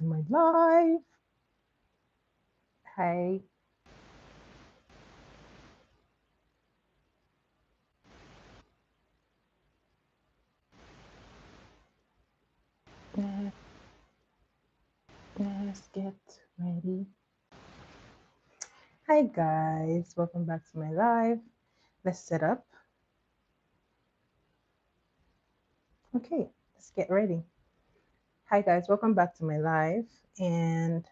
to my live. Hi. Uh, let's get ready. Hi guys, welcome back to my live. Let's set up. Okay, let's get ready. Hi guys, welcome back to my live. And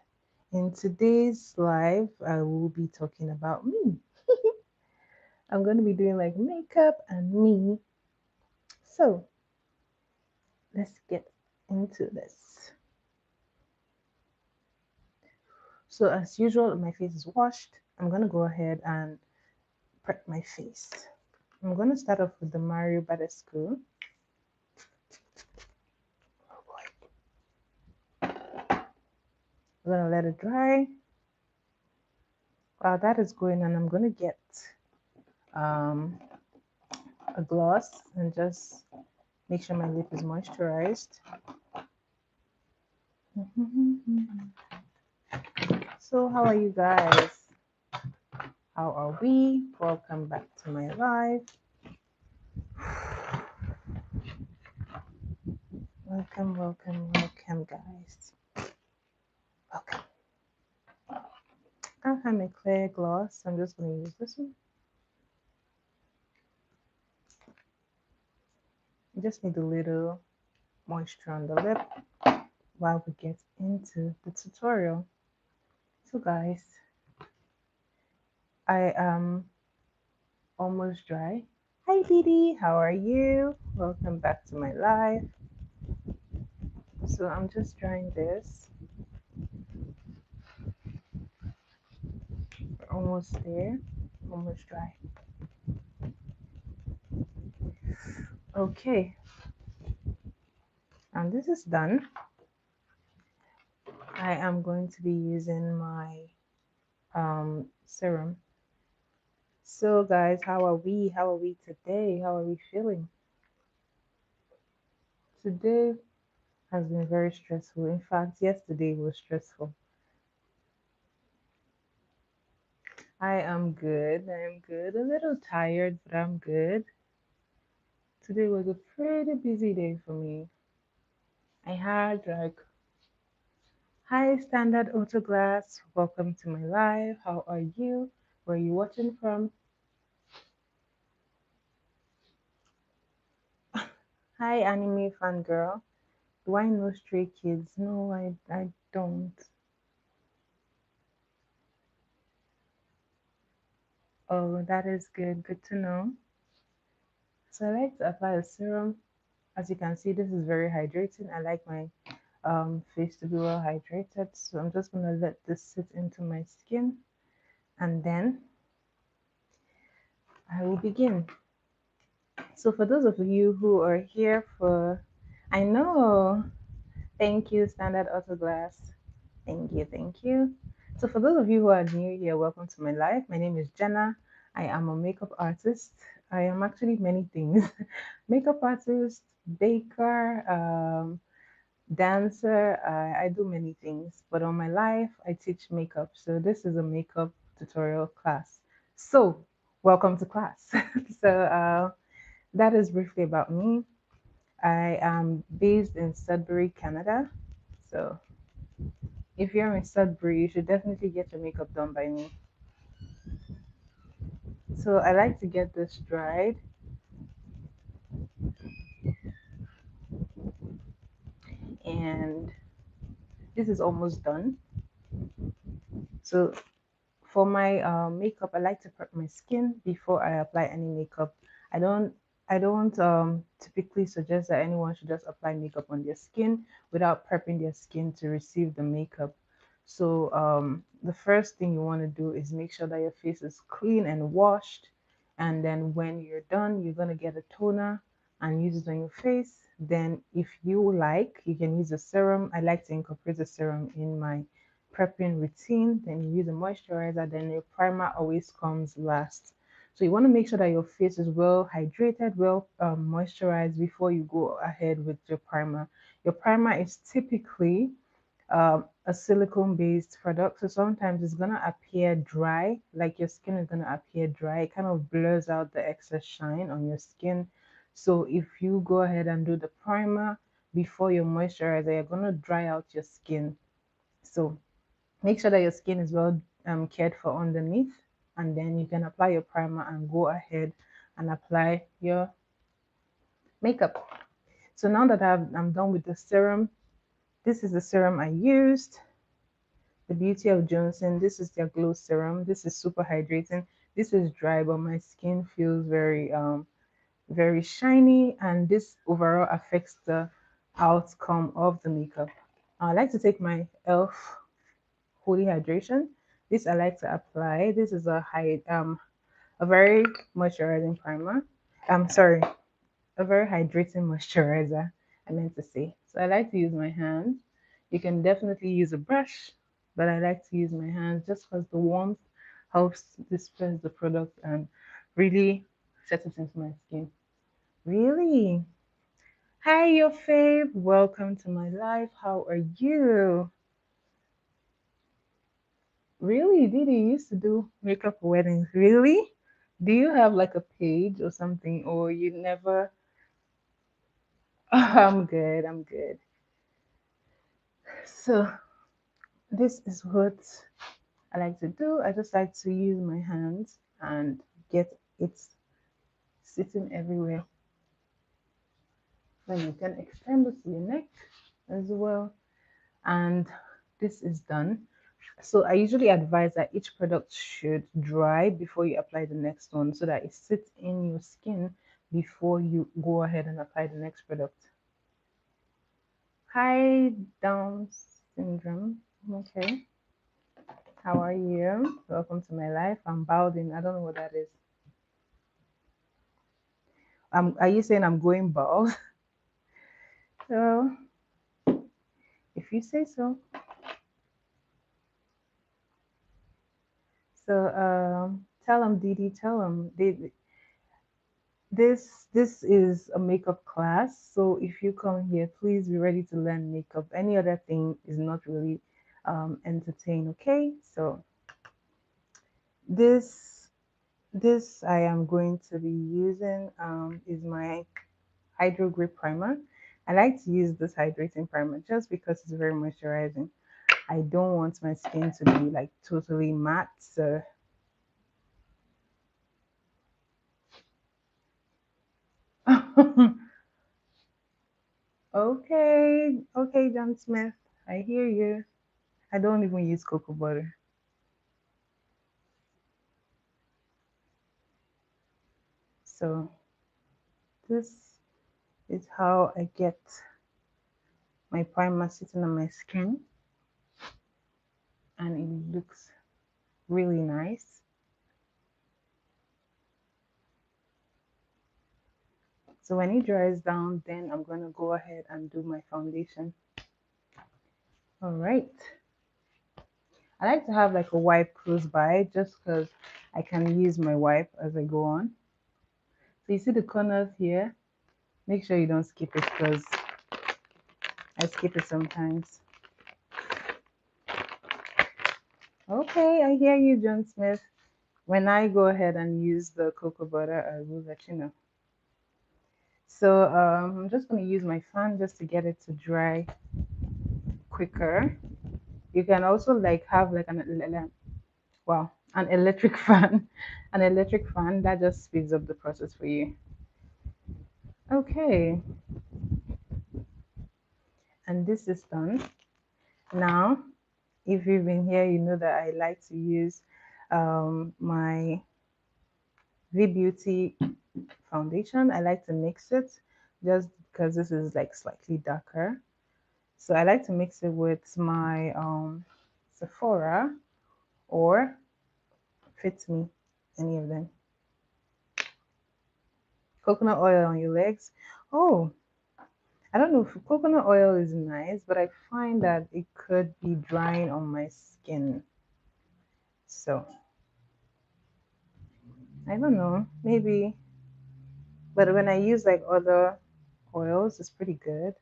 in today's live, I will be talking about me. I'm going to be doing like makeup and me. So let's get into this. So as usual, my face is washed. I'm going to go ahead and prep my face. I'm going to start off with the Mario Badescu. Oh boy. I'm going to let it dry. While that is going on, I'm going to get um, a gloss and just make sure my lip is moisturized. So how are you guys? How are we? Welcome back to my live. Welcome, welcome, welcome, guys. Welcome. I have a clear gloss. I'm just going to use this one. You just need a little moisture on the lip while we get into the tutorial. So guys, I am almost dry. Hi Didi, how are you? Welcome back to my live. So I'm just drying this. We're almost there. Almost dry. Okay, and this is done. I am going to be using my serum. So guys, how are we? How are we today? How are we feeling? Today has been very stressful. In fact, yesterday was stressful. I am good. I am good. A little tired, but I'm good. Today was a pretty busy day for me. I had like hi standard auto glass. Welcome to my live. How are you? Where are you watching from? Hi anime fan girl. Do I know Stray Kids? No, I don't. Oh, that is good. Good to know. So I like to apply a serum. As you can see, this is very hydrating. I like my face to be well hydrated. So I'm just gonna let this sit into my skin and then I will begin. So for those of you who are here for, I know, thank you, Standard Auto Glass. Thank you, thank you. So for those of you who are new here, welcome to my life. My name is Jenna. I am a makeup artist. I am actually many things. Makeup artist, baker, dancer. I do many things, but on my life, I teach makeup. So this is a makeup tutorial class. So welcome to class. So that is briefly about me. I am based in Sudbury, Canada. So if you're in Sudbury, you should definitely get your makeup done by me. So I like to get this dried, and this is almost done. So for my makeup, I like to prep my skin before I apply any makeup. I don't I don't typically suggest that anyone should just apply makeup on their skin without prepping their skin to receive the makeup. So the first thing you want to do is make sure that your face is clean and washed. And then when you're done, you're gonna get a toner and use it on your face. Then if you like, you can use a serum. I like to incorporate a serum in my prepping routine. Then you use a moisturizer. Then your primer always comes last. So you want to make sure that your face is well hydrated, well moisturized before you go ahead with your primer. Your primer is typically a silicone based product. So sometimes it's gonna appear dry, like your skin is gonna appear dry. It kind of blurs out the excess shine on your skin. So if you go ahead and do the primer before your moisturizer, you're gonna dry out your skin. So make sure that your skin is well cared for underneath, and then you can apply your primer and go ahead and apply your makeup. So now that I'm done with the serum, this is the serum I used. The Beauty of Johnson. This is their glow serum. This is super hydrating. This is dry, but my skin feels very shiny, and this overall affects the outcome of the makeup. I like to take my e.l.f. Holy Hydration. This I like to apply. This is a very moisturizing primer. I'm sorry, a very hydrating moisturizer, I meant to say. So I like to use my hands. You can definitely use a brush, but I like to use my hands just because the warmth helps disperse the product and really set it into my skin. Really? Hi, your fave. Welcome to my life. How are you? Really? Didi used to do makeup for weddings. Really? Do you have like a page or something, or you never? I'm good. I'm good. So this is what I like to do. I just like to use my hands and get it sitting everywhere. Then you can extend it to your neck as well. And this is done. So I usually advise that each product should dry before you apply the next one so that it sits in your skin before you go ahead and apply the next product. Hi, Down syndrome. Okay. How are you? Welcome to my life. I'm Balding. I don't know what that is. Are you saying I'm going bald? So, if you say so. So, tell them, Didi, tell them. This is a makeup class. So, if you come here, please be ready to learn makeup. Any other thing is not really entertain. Okay. So, this this I am going to be using is my Hydro Grip Primer. I like to use this hydrating primer just because it's very moisturizing. I don't want my skin to be like totally matte. So okay, okay, John Smith, I hear you. I don't even use cocoa butter. So this is how I get my primer sitting on my skin, and it looks really nice. So when it dries down, then I'm going to go ahead and do my foundation. All right. I like to have like a wipe close by just because I can use my wipe as I go on. So you see the corners here? Make sure you don't skip it because I skip it sometimes. Okay, I hear you, John Smith. When I go ahead and use the cocoa butter, I will let you know. So I'm just going to use my fan just to get it to dry quicker. You can also like have like an electric fan, an electric fan that just speeds up the process for you. Okay, and this is done. Now, if you've been here, you know that I like to use my V Beauty foundation. I like to mix it just because this is like slightly darker. So I like to mix it with my Sephora or Fit Me, any of them. Coconut oil on your legs. Oh, I don't know if coconut oil is nice, but I find that it could be drying on my skin. So I don't know, maybe, but when I use like other oils, it's pretty good.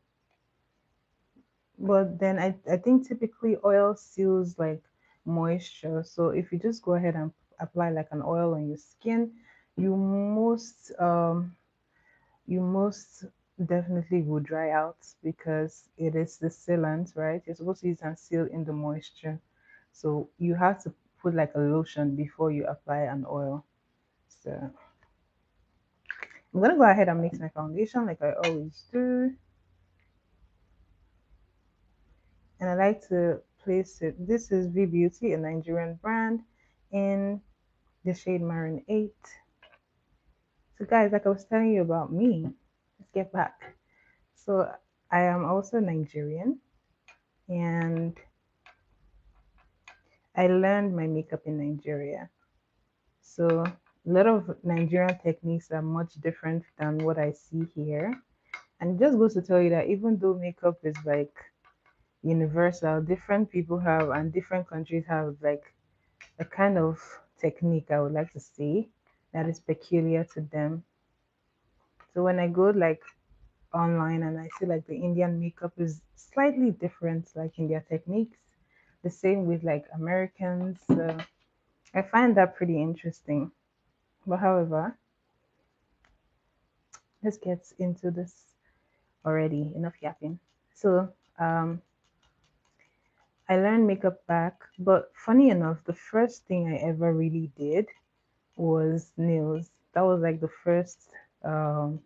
But then I think typically oil seals like moisture. So if you just go ahead and apply like an oil on your skin, you most you most definitely will dry out because it is the sealant, right? You're supposed to use and seal in the moisture. So you have to put like a lotion before you apply an oil. So I'm gonna go ahead and mix my foundation like I always do. And I like to place it. This is V Beauty, a Nigerian brand, in the shade Marin 8. So guys, like I was telling you about me, let's get back. So I am also Nigerian, and I learned my makeup in Nigeria. So a lot of Nigerian techniques are much different than what I see here. And it just goes to tell you that even though makeup is like universal, different people have and different countries have like a kind of technique, I would like to say, that is peculiar to them. So when I go like online and I see like the Indian makeup is slightly different, like in their techniques, the same with like Americans. I find that pretty interesting. But however, let's get into this already. Enough yapping. So I learned makeup back, but funny enough, the first thing I ever really did was nails. That was like the first um,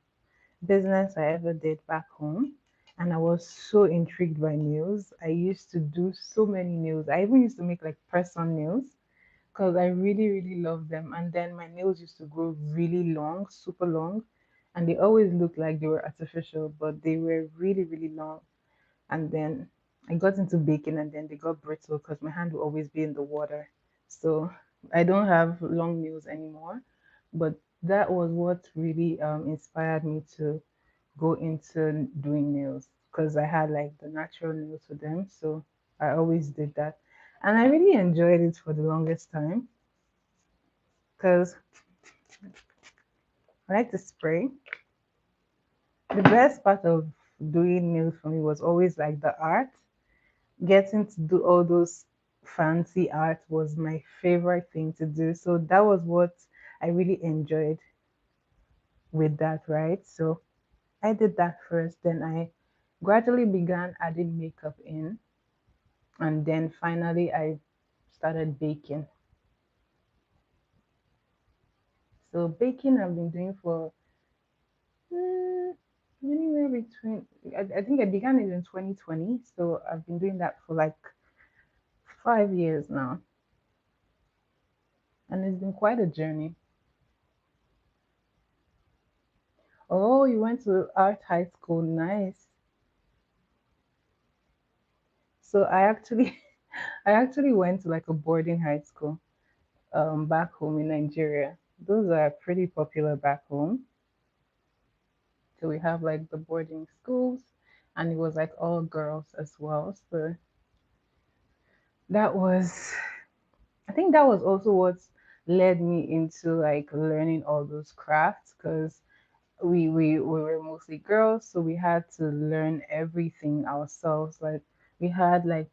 business I ever did back home. And I was so intrigued by nails. I used to do so many nails. I even used to make like press on nails because I really, really love them. And then my nails used to grow really long, super long. And they always looked like they were artificial, but they were really, really long. And then I got into baking and then they got brittle because my hand will always be in the water. So I don't have long nails anymore. But that was what really inspired me to go into doing nails because I had like the natural nails for them. So I always did that. And I really enjoyed it for the longest time because I like to spray. The best part of doing nails for me was always like the art. Getting to do all those fancy art was my favorite thing to do. So that was what I really enjoyed with that, right? So I did that first, then I gradually began adding makeup in, and then finally I started baking. So baking I've been doing for mm, anywhere between I think I began it in 2020, so I've been doing that for like 5 years now, and it's been quite a journey. Oh, you went to art high school. Nice. So I actually I actually went to like a boarding high school back home in Nigeria. Those are pretty popular back home. So we have like the boarding schools and it was like all girls as well. So that was I think that was also what led me into like learning all those crafts because we were mostly girls, so we had to learn everything ourselves. Like we had like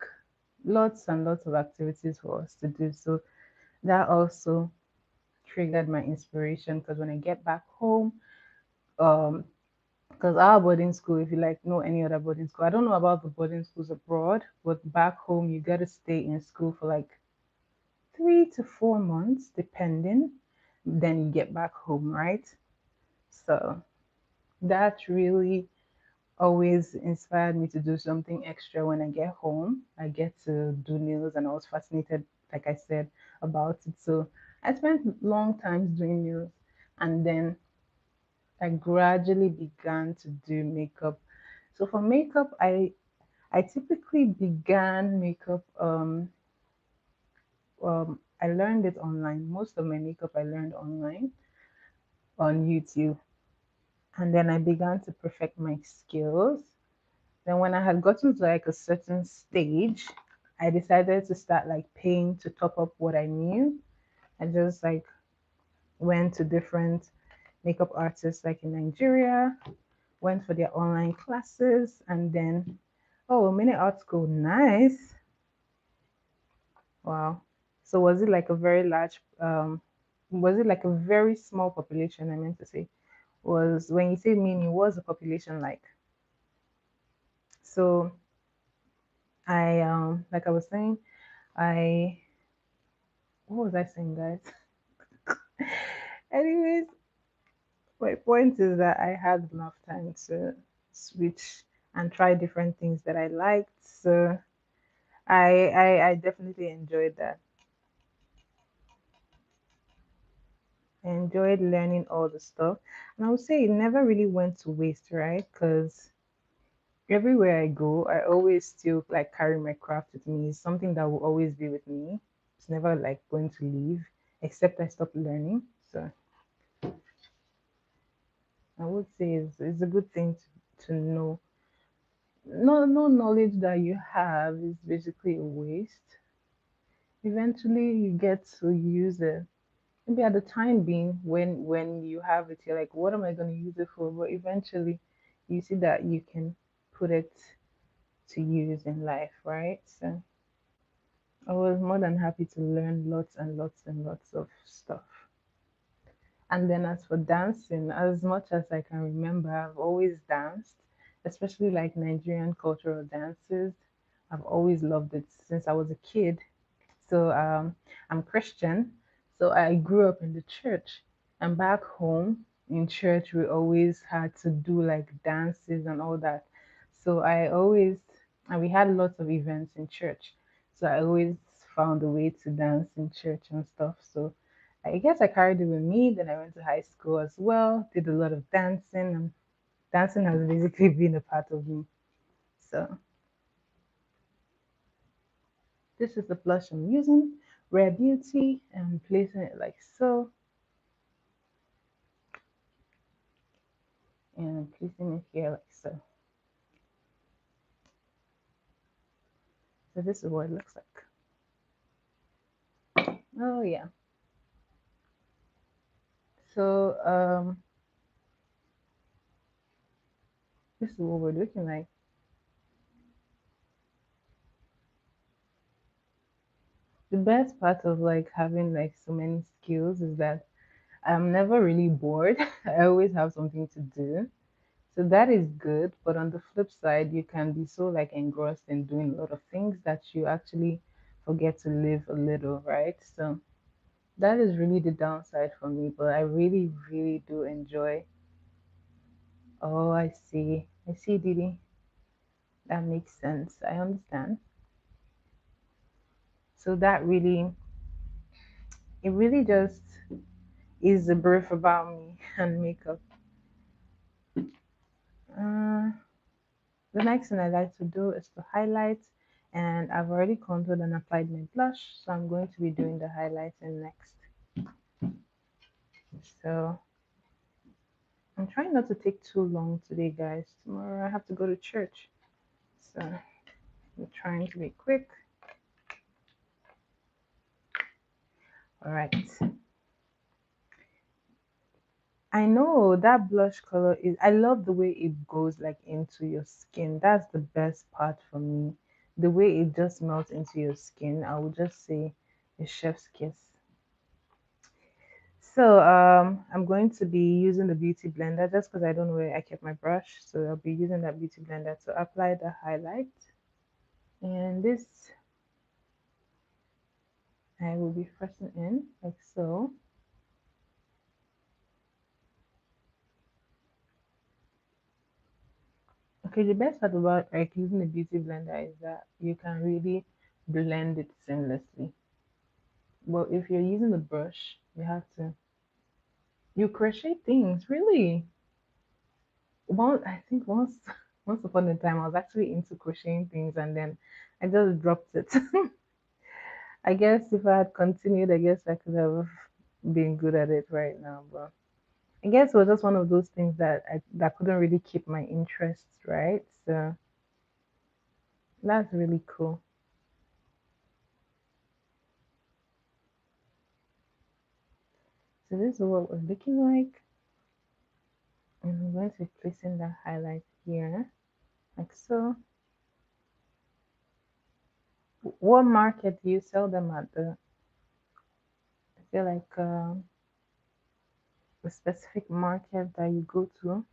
lots and lots of activities for us to do. So that also triggered my inspiration because when I get back home, um, because our boarding school, if you like know any other boarding school, I don't know about the boarding schools abroad, but back home you gotta stay in school for like 3 to 4 months, depending. Then you get back home, right? So that really always inspired me to do something extra when I get home. I get to do nails, and I was fascinated, like I said, about it. So I spent long times doing nails, and then I gradually began to do makeup. So for makeup, I typically began makeup. I learned it online. Most of my makeup I learned online on YouTube, and then I began to perfect my skills. Then when I had gotten to like a certain stage, I decided to start like paying to top up what I knew. I just like went to different makeup artists like in Nigeria, went for their online classes, and then Oh, mini art school, nice. Wow. So was it like a very large, was it like a very small population, I meant to say? Was when you say mini, what's the population like? So I like I was saying, I what was I saying, guys? Anyways, my point is that I had enough time to switch and try different things that I liked. So I definitely enjoyed that. I enjoyed learning all the stuff. And I would say it never really went to waste, right? Because everywhere I go, I always still like carry my craft with me. It's something that will always be with me. It's never like going to leave, except I stop learning. So I would say it's a good thing to know. No knowledge that you have is basically a waste. Eventually you get to use it. Maybe at the time being when you have it, you're like, what am I going to use it for? But eventually you see that you can put it to use in life, right? So I was more than happy to learn lots and lots and lots of stuff. And then as for dancing, as much as I can remember, I've always danced, especially like Nigerian cultural dances. I've always loved it since I was a kid. So I'm Christian, so I grew up in the church. And back home in church, we always had to do like dances and all that. So I always, and we had lots of events in church. So I always found a way to dance in church and stuff. So I guess I carried it with me. Then I went to high school as well, did a lot of dancing, and dancing has basically been a part of me. So this is the blush I'm using, Rare Beauty. I'm placing it like so, and I'm placing it here like so. So this is what it looks like. Oh yeah. So this is what we're looking like. The best part of like having like so many skills is that I'm never really bored. I always have something to do. So that is good, but on the flip side, you can be so like engrossed in doing a lot of things that you actually forget to live a little, right? So that is really the downside for me, but I really, really do enjoy. Oh, I see. I see, Didi. That makes sense. I understand. So that really, it really just is a brief about me and makeup. Uh, the next thing I like to do is to highlight, and I've already contoured and applied my blush, so I'm going to be doing the highlighting next. So I'm trying not to take too long today, guys. Tomorrow I have to go to church, so I'm trying to be quick. All right. I know that blush color is, I love the way it goes like into your skin. That's the best part for me. The way it just melts into your skin, I would just say a chef's kiss. So I'm going to be using the beauty blender just because I don't know where I kept my brush. So I'll be using that beauty blender to apply the highlight. And this I will be pressing in like so. Okay, the best part about like using the beauty blender is that you can really blend it seamlessly. But if you're using the brush, you have to you crochet things, really. One I think once once upon a time I was actually into crocheting things and then I just dropped it. I guess if I had continued, I guess I could have been good at it right now. But I guess it was just one of those things that that couldn't really keep my interest, right? So that's really cool. So this is what we're looking like. And I'm going to be placing the highlight here, like so. What market do you sell them at? I feel like a specific market that you go to.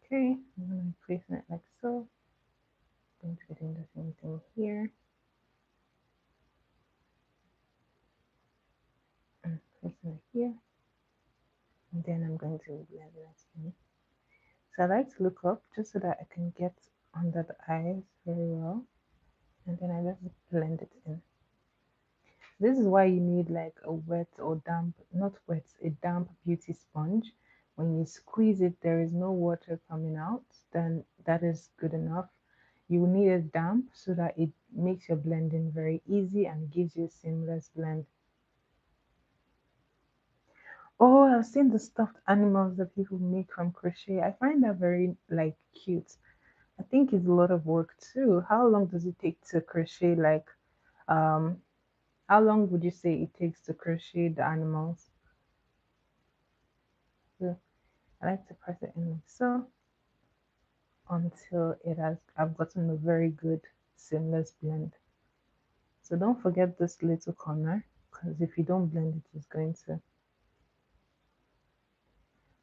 Okay, I'm gonna be placing it like so. Going to be doing the same thing here. And placing it here. And then I'm going to blend it in. So I like to look up just so that I can get under the eyes very well. And then I just blend it in. This is why you need like a wet or damp, not wet, a damp beauty sponge. When you squeeze it, there is no water coming out, then that is good enough. You will need it damp so that it makes your blending very easy and gives you a seamless blend. Oh, I've seen the stuffed animals that people make from crochet. I find that very like cute. I think it's a lot of work too. How long does it take to crochet like um how long would you say it takes to crochet the animals? So I like to press it in like so until it has I've gotten a very good seamless blend. So don't forget this little corner because if you don't blend it, it's going to.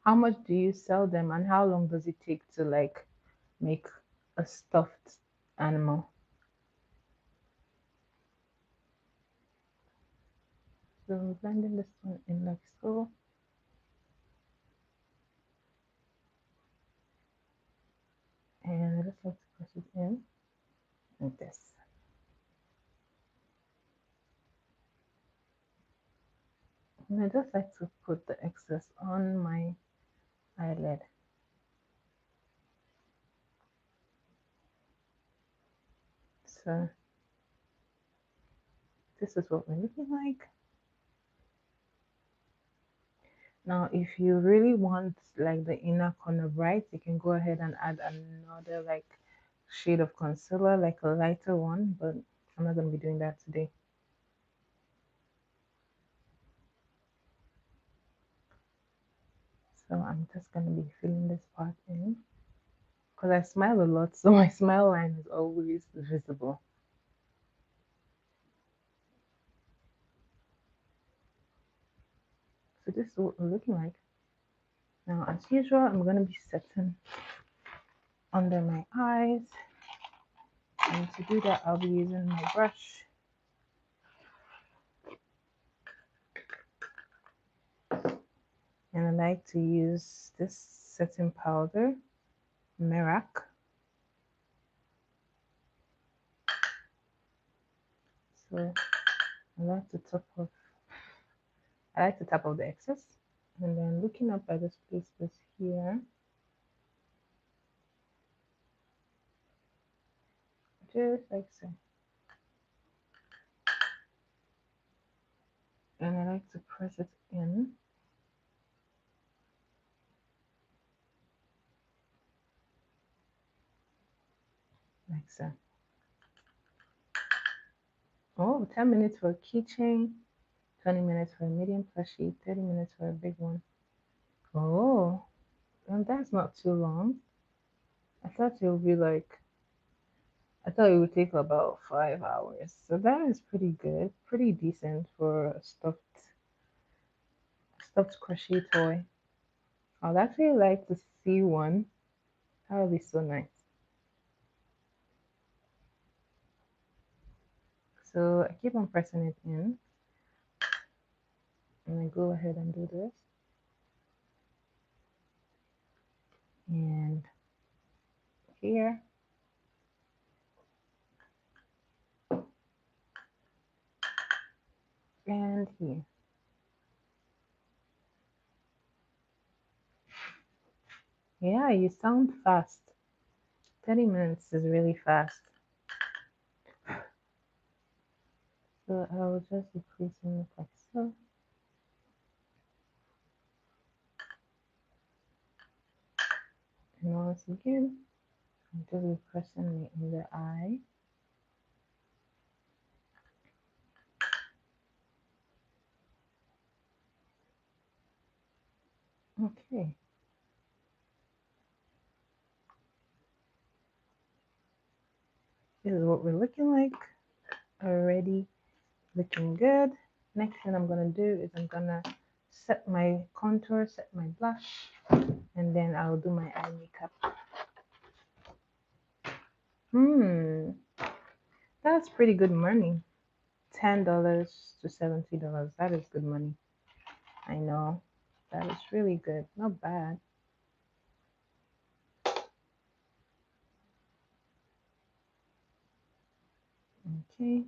How much do you sell them and how long does it take to like make a stuffed animal? So I'm blending this one in like so. And I just like to press it in like this. And I just like to put the excess on my eyelid. So this is what we're looking like. Now, if you really want like the inner corner bright, you can go ahead and add another like shade of concealer, like a lighter one, but I'm not going to be doing that today. So I'm just going to be filling this part in because I smile a lot, so my smile line is always visible. So this is what we're looking like. Now, as usual, I'm going to be setting under my eyes. And to do that, I'll be using my brush. And I like to use this setting powder, Merac. So I like to tap off the excess. And then looking up, I just place this here. Just like so. And I like to press it in. Like so. Oh, 10 minutes for a keychain, 20 minutes for a medium plushie, 30 minutes for a big one. Oh, and that's not too long. I thought it would be like, I thought it would take about 5 hours. So that is pretty good, pretty decent for a stuffed crochet toy. I'd actually like to see one. That would be so nice. So I keep on pressing it in, and I go ahead and do this. And here, and here. Yeah, you sound fast. 30 minutes is really fast. So I will just be placing it like so. And once again, I'm just be pressing it in the eye. Okay, this is what we're looking like already, looking good. Next thing I'm gonna do is I'm gonna set my contour, set my blush, and then I'll do my eye makeup. That's pretty good money. $10 to $70. That is good money. I know. That is really good. Not bad. Okay.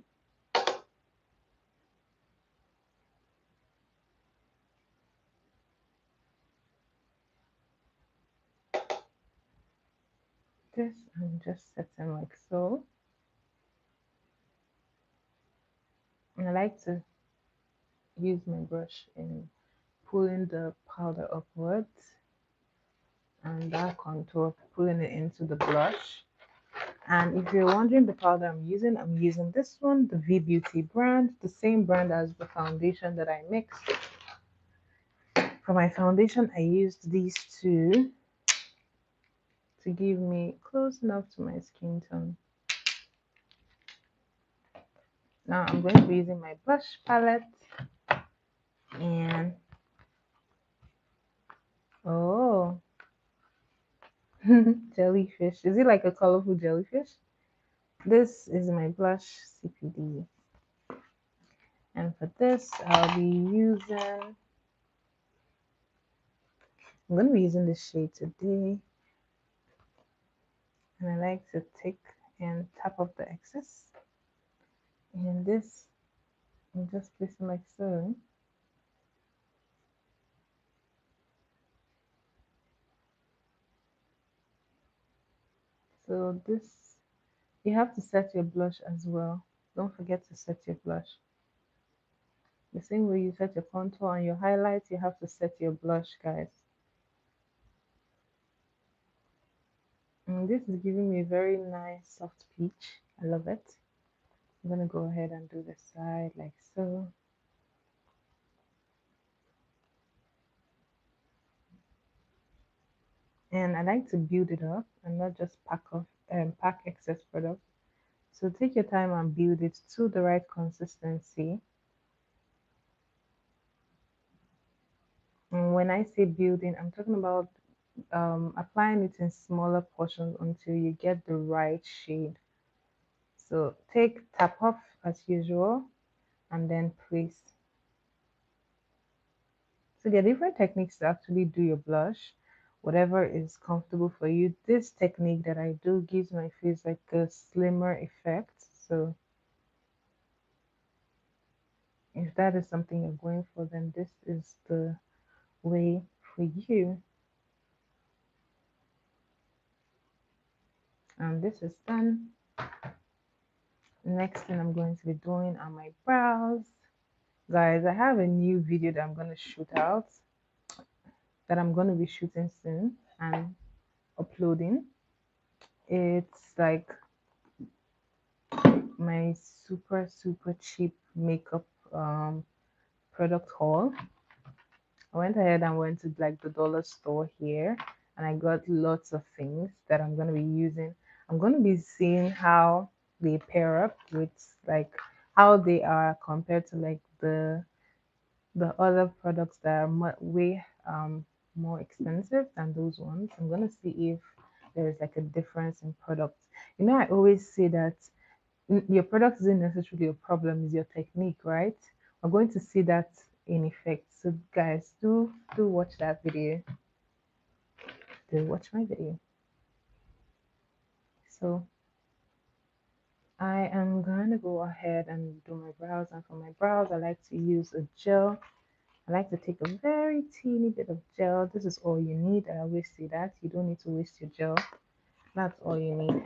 This I'm just setting like so. And I like to use my brush in pulling the powder upwards and that contour, pulling it into the blush. And if you're wondering the powder I'm using this one, the V Beauty brand, the same brand as the foundation that I mixed. For my foundation, I used these two to give me close enough to my skin tone. Now I'm going to be using my blush palette and oh, jellyfish. Is it like a colorful jellyfish? This is my blush CPD. And for this, I'll be using, I'm going to be using this shade today. And I like to take and tap off the excess. And this, I'm just placing like so. So this, you have to set your blush as well. Don't forget to set your blush. The same way you set your contour and your highlights, you have to set your blush, guys. And this is giving me a very nice soft peach. I love it. I'm gonna go ahead and do the side like so. And I like to build it up and not just pack excess product. So take your time and build it to the right consistency. And when I say building, I'm talking about applying it in smaller portions until you get the right shade. So tap off as usual and then place. So there are different techniques to actually do your blush, whatever is comfortable for you. This technique that I do gives my face like a slimmer effect. So if that is something you're going for, then this is the way for you. And this is done. Next thing I'm going to be doing are my brows. Guys, I have a new video that I'm going to shoot out, that I'm going to be shooting soon and uploading. It's like my super cheap makeup product haul. I went ahead and went to like the dollar store here and I got lots of things that I'm going to be using. I'm going to be seeing how they pair up with like how they are compared to like the other products that are way more expensive than those ones. I'm going to see if there's like a difference in products. You know, I always say that your product isn't necessarily a problem, it's your technique, right? We're going to see that in effect. So guys, do watch that video. Do watch my video. So I am going to go ahead and do my brows, and for my brows I like to use a gel. I like to take a very teeny bit of gel. This is all you need. I always say that you don't need to waste your gel. That's all you need.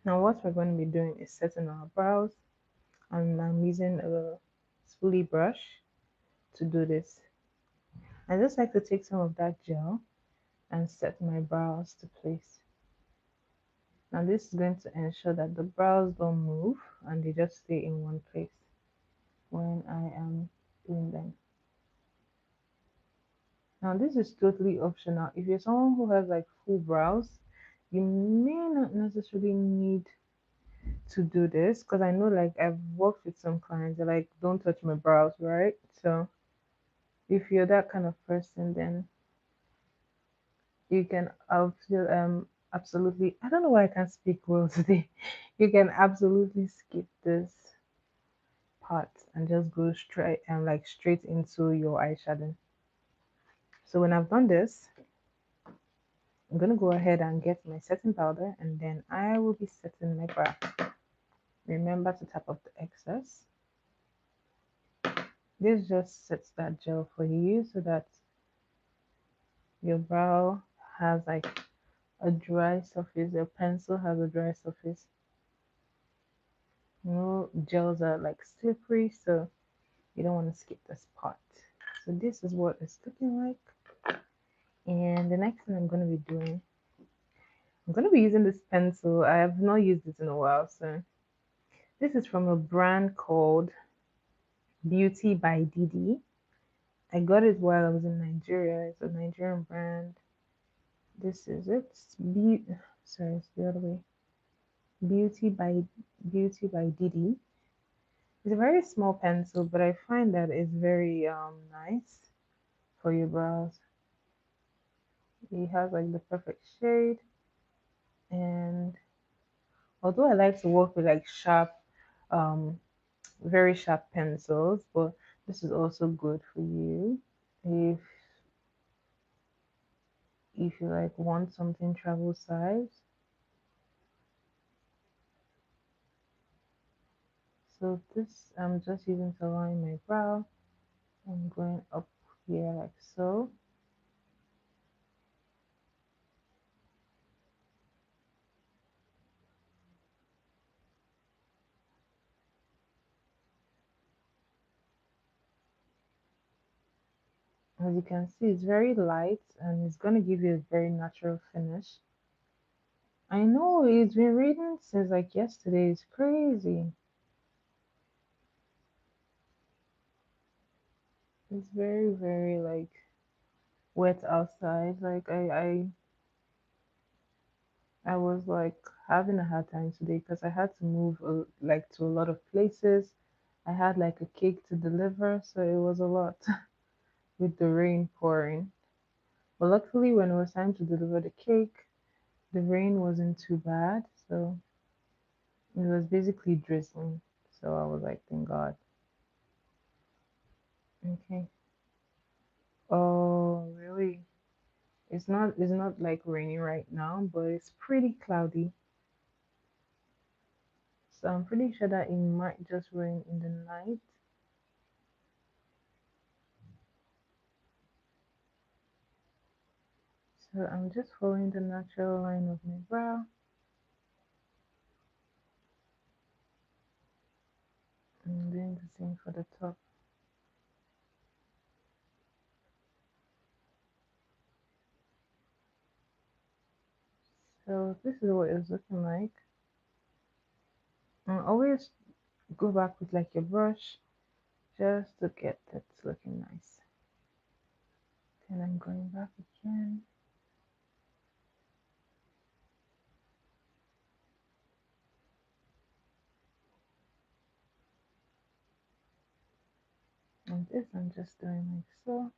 Now what we're going to be doing is setting our brows, and I'm using a spoolie brush to do this. I just like to take some of that gel and set my brows to place. Now this is going to ensure that the brows don't move and they just stay in one place when I am doing them. Now, this is totally optional. If you're someone who has like full brows, you may not necessarily need to do this because I know like I've worked with some clients, they're like, don't touch my brows, right? So if you're that kind of person, then you can absolutely, I don't know why I can't speak well today. You can absolutely skip this part and just go straight and like straight into your eyeshadow. So when I've done this, I'm gonna go ahead and get my setting powder and then I will be setting my brow. Remember to tap off the excess. This just sets that gel for you so that your brow has like a dry surface, your pencil has a dry surface. No gels are like slippery, so you don't want to skip this part. So this is what it's looking like. And the next thing I'm going to be doing, I'm going to be using this pencil. I have not used it in a while, so this is from a brand called Beauty by Didi. I got it while I was in Nigeria. It's a Nigerian brand. This is it. Sorry, it's the other way. Beauty by Didi. It's a very small pencil, but I find that it's very nice for your brows. It has like the perfect shade, and although I like to work with like sharp, um, very sharp pencils, but this is also good for you if you like want something travel size. So this I'm just using to line my brow. I'm going up here like so. As you can see, it's very light and it's going to give you a very natural finish. I know it's been raining since like yesterday. It's crazy. It's very, very like wet outside. Like I was like having a hard time today because I had to move like to a lot of places. I had like a cake to deliver, so it was a lot with the rain pouring. But luckily, when it was time to deliver the cake, the rain wasn't too bad, so it was basically drizzling. So I was like, thank God. Okay. Oh, really? It's not like raining right now, but it's pretty cloudy. So I'm pretty sure that it might just rain in the night. So I'm just following the natural line of my brow. I'm doing the same for the top. So this is what it's looking like. And always go back with like your brush just to get that looking nice. Then I'm going back again. And this I'm just doing like so.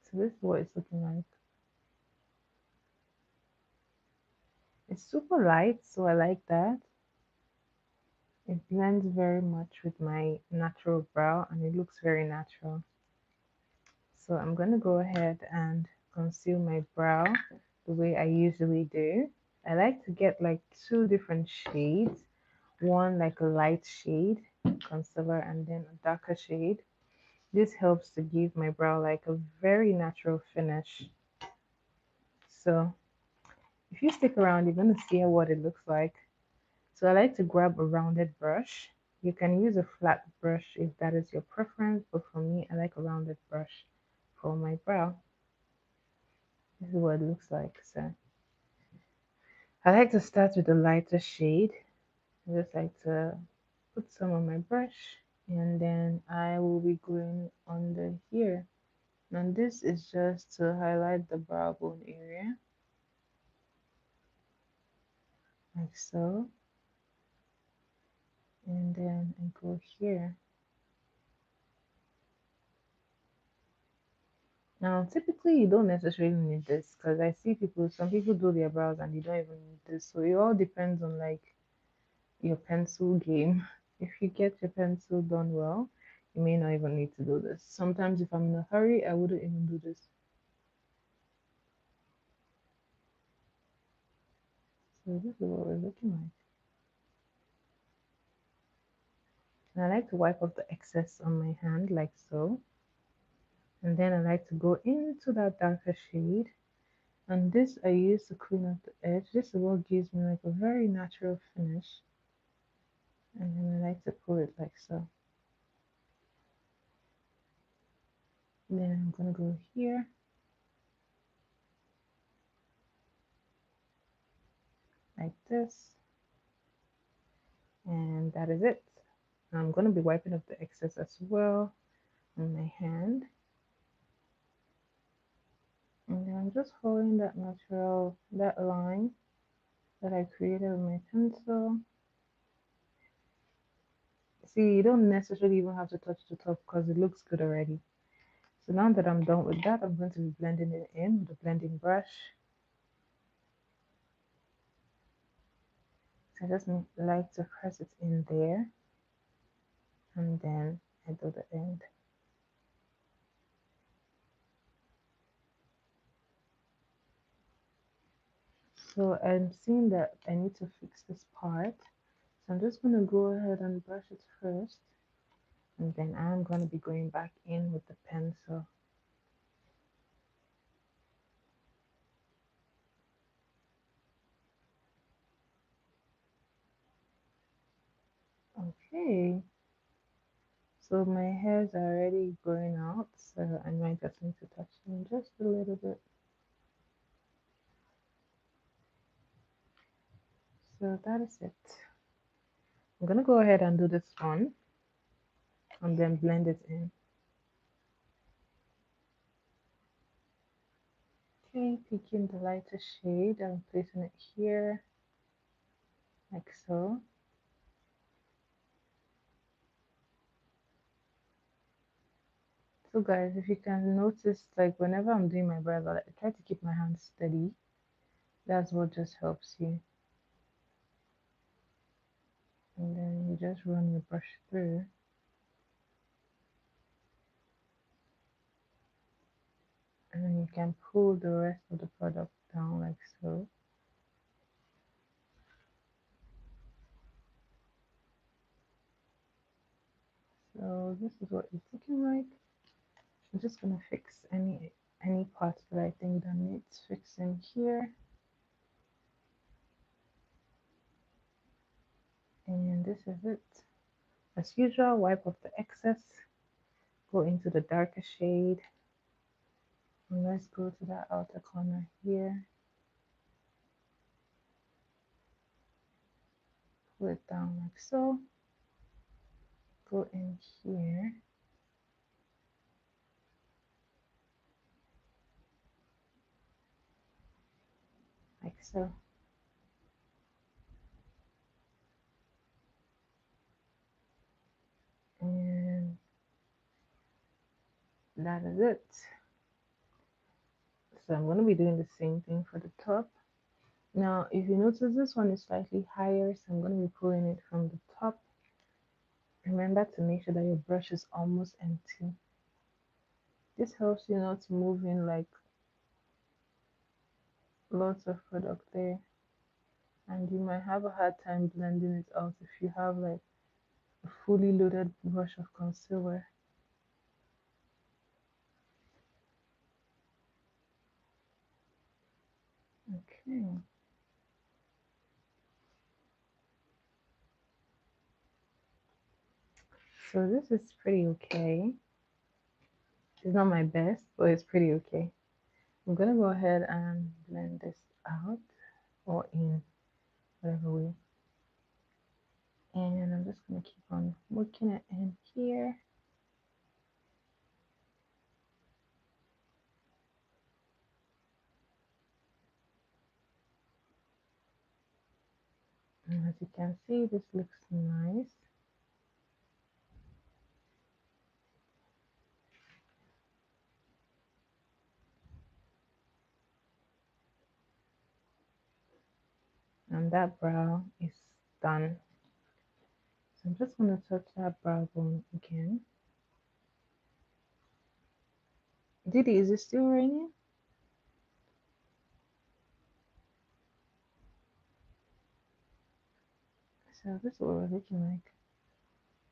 So this is what it's looking like. It's super light, so I like that. It blends very much with my natural brow and it looks very natural. So I'm going to go ahead and conceal my brow the way I usually do. I like to get like two different shades, one like a light shade, concealer, and then a darker shade. This helps to give my brow like a very natural finish. So if you stick around, you're going to see what it looks like. So I like to grab a rounded brush. You can use a flat brush if that is your preference, but for me, I like a rounded brush for my brow. This is what it looks like. So I like to start with a lighter shade. I just like to put some on my brush, and then I will be going under here. And this is just to highlight the brow bone area, like so. And then I go here. Now, typically, you don't necessarily need this because I see people, some people do their brows and they don't even need this. So it all depends on like your pencil game. If you get your pencil done well, you may not even need to do this. Sometimes, if I'm in a hurry, I wouldn't even do this. So, this is what we're looking like. And I like to wipe off the excess on my hand, like so. And then I like to go into that darker shade. And this I use to clean up the edge. This is what gives me like a very natural finish. And then I like to pull it like so. Then I'm gonna go here like this, and that is it. I'm gonna be wiping off the excess as well on my hand, and then I'm just following that natural, that line that I created with my pencil. See, you don't necessarily even have to touch the top because it looks good already. So now that I'm done with that, I'm going to be blending it in with a blending brush. So I just like to press it in there, and then I do the end. So I'm seeing that I need to fix this part. So I'm just going to go ahead and brush it first, and then I'm going to be going back in with the pencil. Okay, so my hairs are already growing out, so I might just need to touch them just a little bit. So that is it. I'm going to go ahead and do this one, and then blend it in. Okay, picking the lighter shade and placing it here, like so. So guys, if you can notice, like whenever I'm doing my brows, I try to keep my hands steady. That's what just helps you. And then you just run your brush through. And then you can pull the rest of the product down like so. So this is what it's looking like. I'm just gonna fix any parts that I think that needs fixing here. And this is it. As usual, wipe off the excess, go into the darker shade, and let's go to that outer corner here. Pull it down like so. Go in here. Like so. And that is it. So I'm going to be doing the same thing for the top. Now, if you notice, this one is slightly higher, so I'm going to be pulling it from the top. Remember to make sure that your brush is almost empty. This helps you not to move in like lots of product there. And you might have a hard time blending it out if you have like a fully loaded brush of concealer. Okay. So this is pretty okay. It's not my best, but it's pretty okay. I'm gonna go ahead and blend this out or in. whatever way. And I'm just gonna keep on working it in here. And as you can see, this looks nice. And that brow is done. So I'm just gonna touch that brow bone again. Didi, is it still raining? So this is what we're looking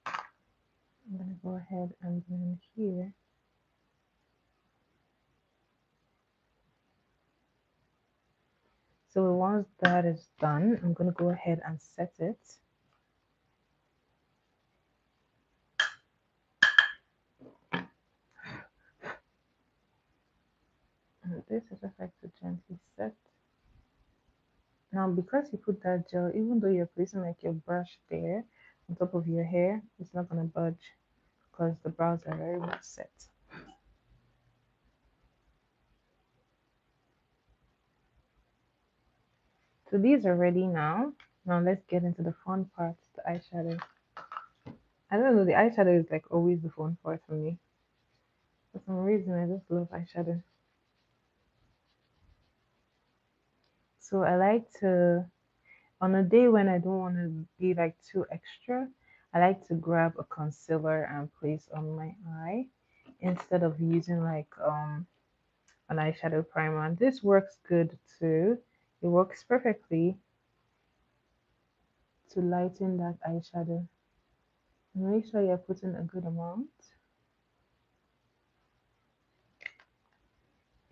like. I'm gonna go ahead and blend here. So once that is done, I'm gonna go ahead and set it. And this I just like to gently set. Now because you put that gel, even though you're placing like your brush there on top of your hair, it's not gonna budge because the brows are very much set. So these are ready now. Now let's get into the fun part, the eyeshadow. I don't know, the eyeshadow is like always the fun part for me. For some reason, I just love eyeshadow. So I like to, on a day when I don't want to be like too extra, I like to grab a concealer and place on my eye instead of using like an eyeshadow primer. And this works good too. It works perfectly to lighten that eyeshadow. Make sure you're putting a good amount.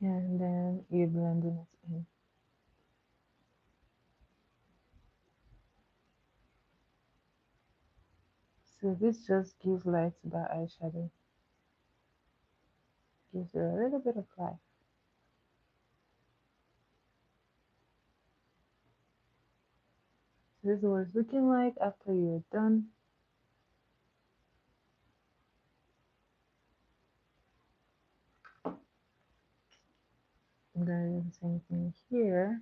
And then you're blending it in. So this just gives light to that eyeshadow. Gives it a little bit of life. So this is what it's looking like after you're done. I'm gonna do the same thing here.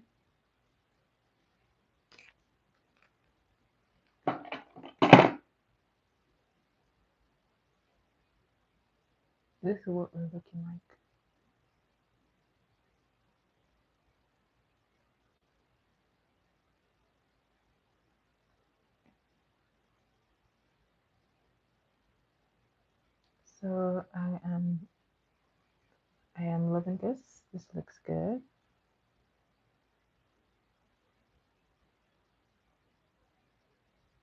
This is what we're looking like. So I am loving this. This looks good.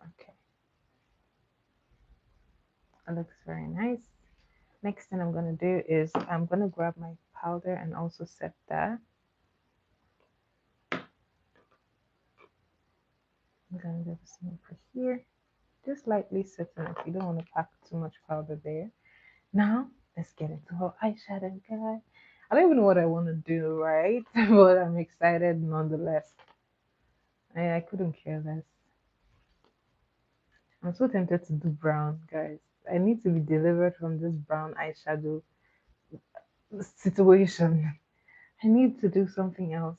Okay. It looks very nice. Next thing I'm gonna do is I'm gonna grab my powder and also set that. I'm gonna do the same for here. Just lightly setting it. You don't want to pack too much powder there. Now let's get into our eyeshadow, guys. I don't even know what I want to do, right? But I'm excited nonetheless. I couldn't care less. I'm so tempted to do brown, guys. I need to be delivered from this brown eyeshadow situation. I need to do something else.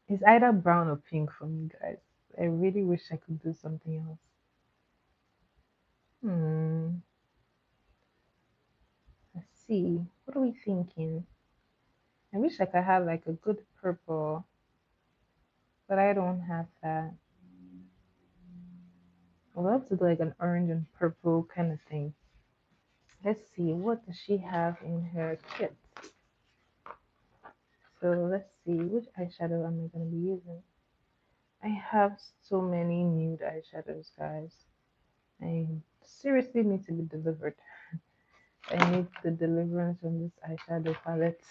It's either brown or pink for me, guys. I really wish I could do something else. Hmm. Let's see. What are we thinking? I wish I could have like a good purple, but I don't have that. I would love to do like an orange and purple kind of thing. Let's see. What does she have in her kit? So let's see. Which eyeshadow am I going to be using? I have so many nude eyeshadows, guys. I seriously need to be delivered. I need the deliverance on this eyeshadow palette.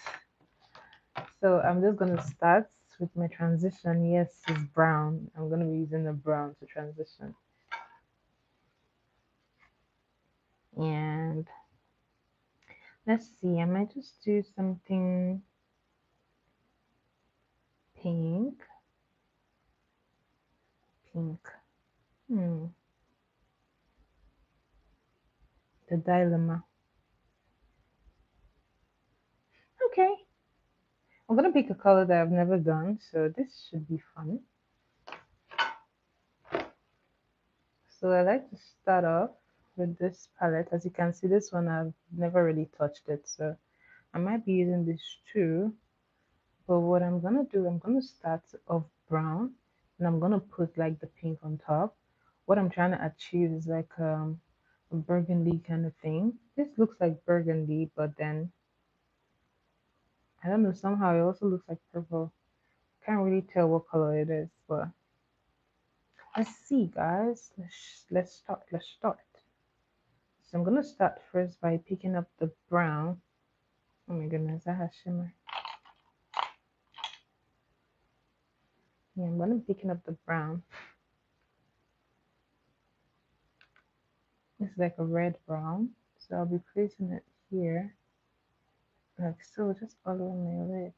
So I'm just gonna start with my transition. Yes, it's brown. I'm gonna be using the brown to transition. And let's see, I might just do something pink. pink. Hmm. The dilemma. Okay. I'm gonna pick a color that I've never done, so this should be fun. So I like to start off with this palette. As you can see, this one I've never really touched it, so I might be using this too. But what I'm gonna do, I'm gonna start off brown and I'm gonna put like the pink on top. What I'm trying to achieve is like a burgundy kind of thing. This looks like burgundy, but then I don't know, somehow it also looks like purple. Can't really tell what color it is, but let's see guys. Let's start. So I'm gonna start first by picking up the brown. Oh my goodness, that has shimmer. Yeah, I'm gonna be picking up the brown. It's like a red brown. So I'll be placing it here. Like so, just following my lid.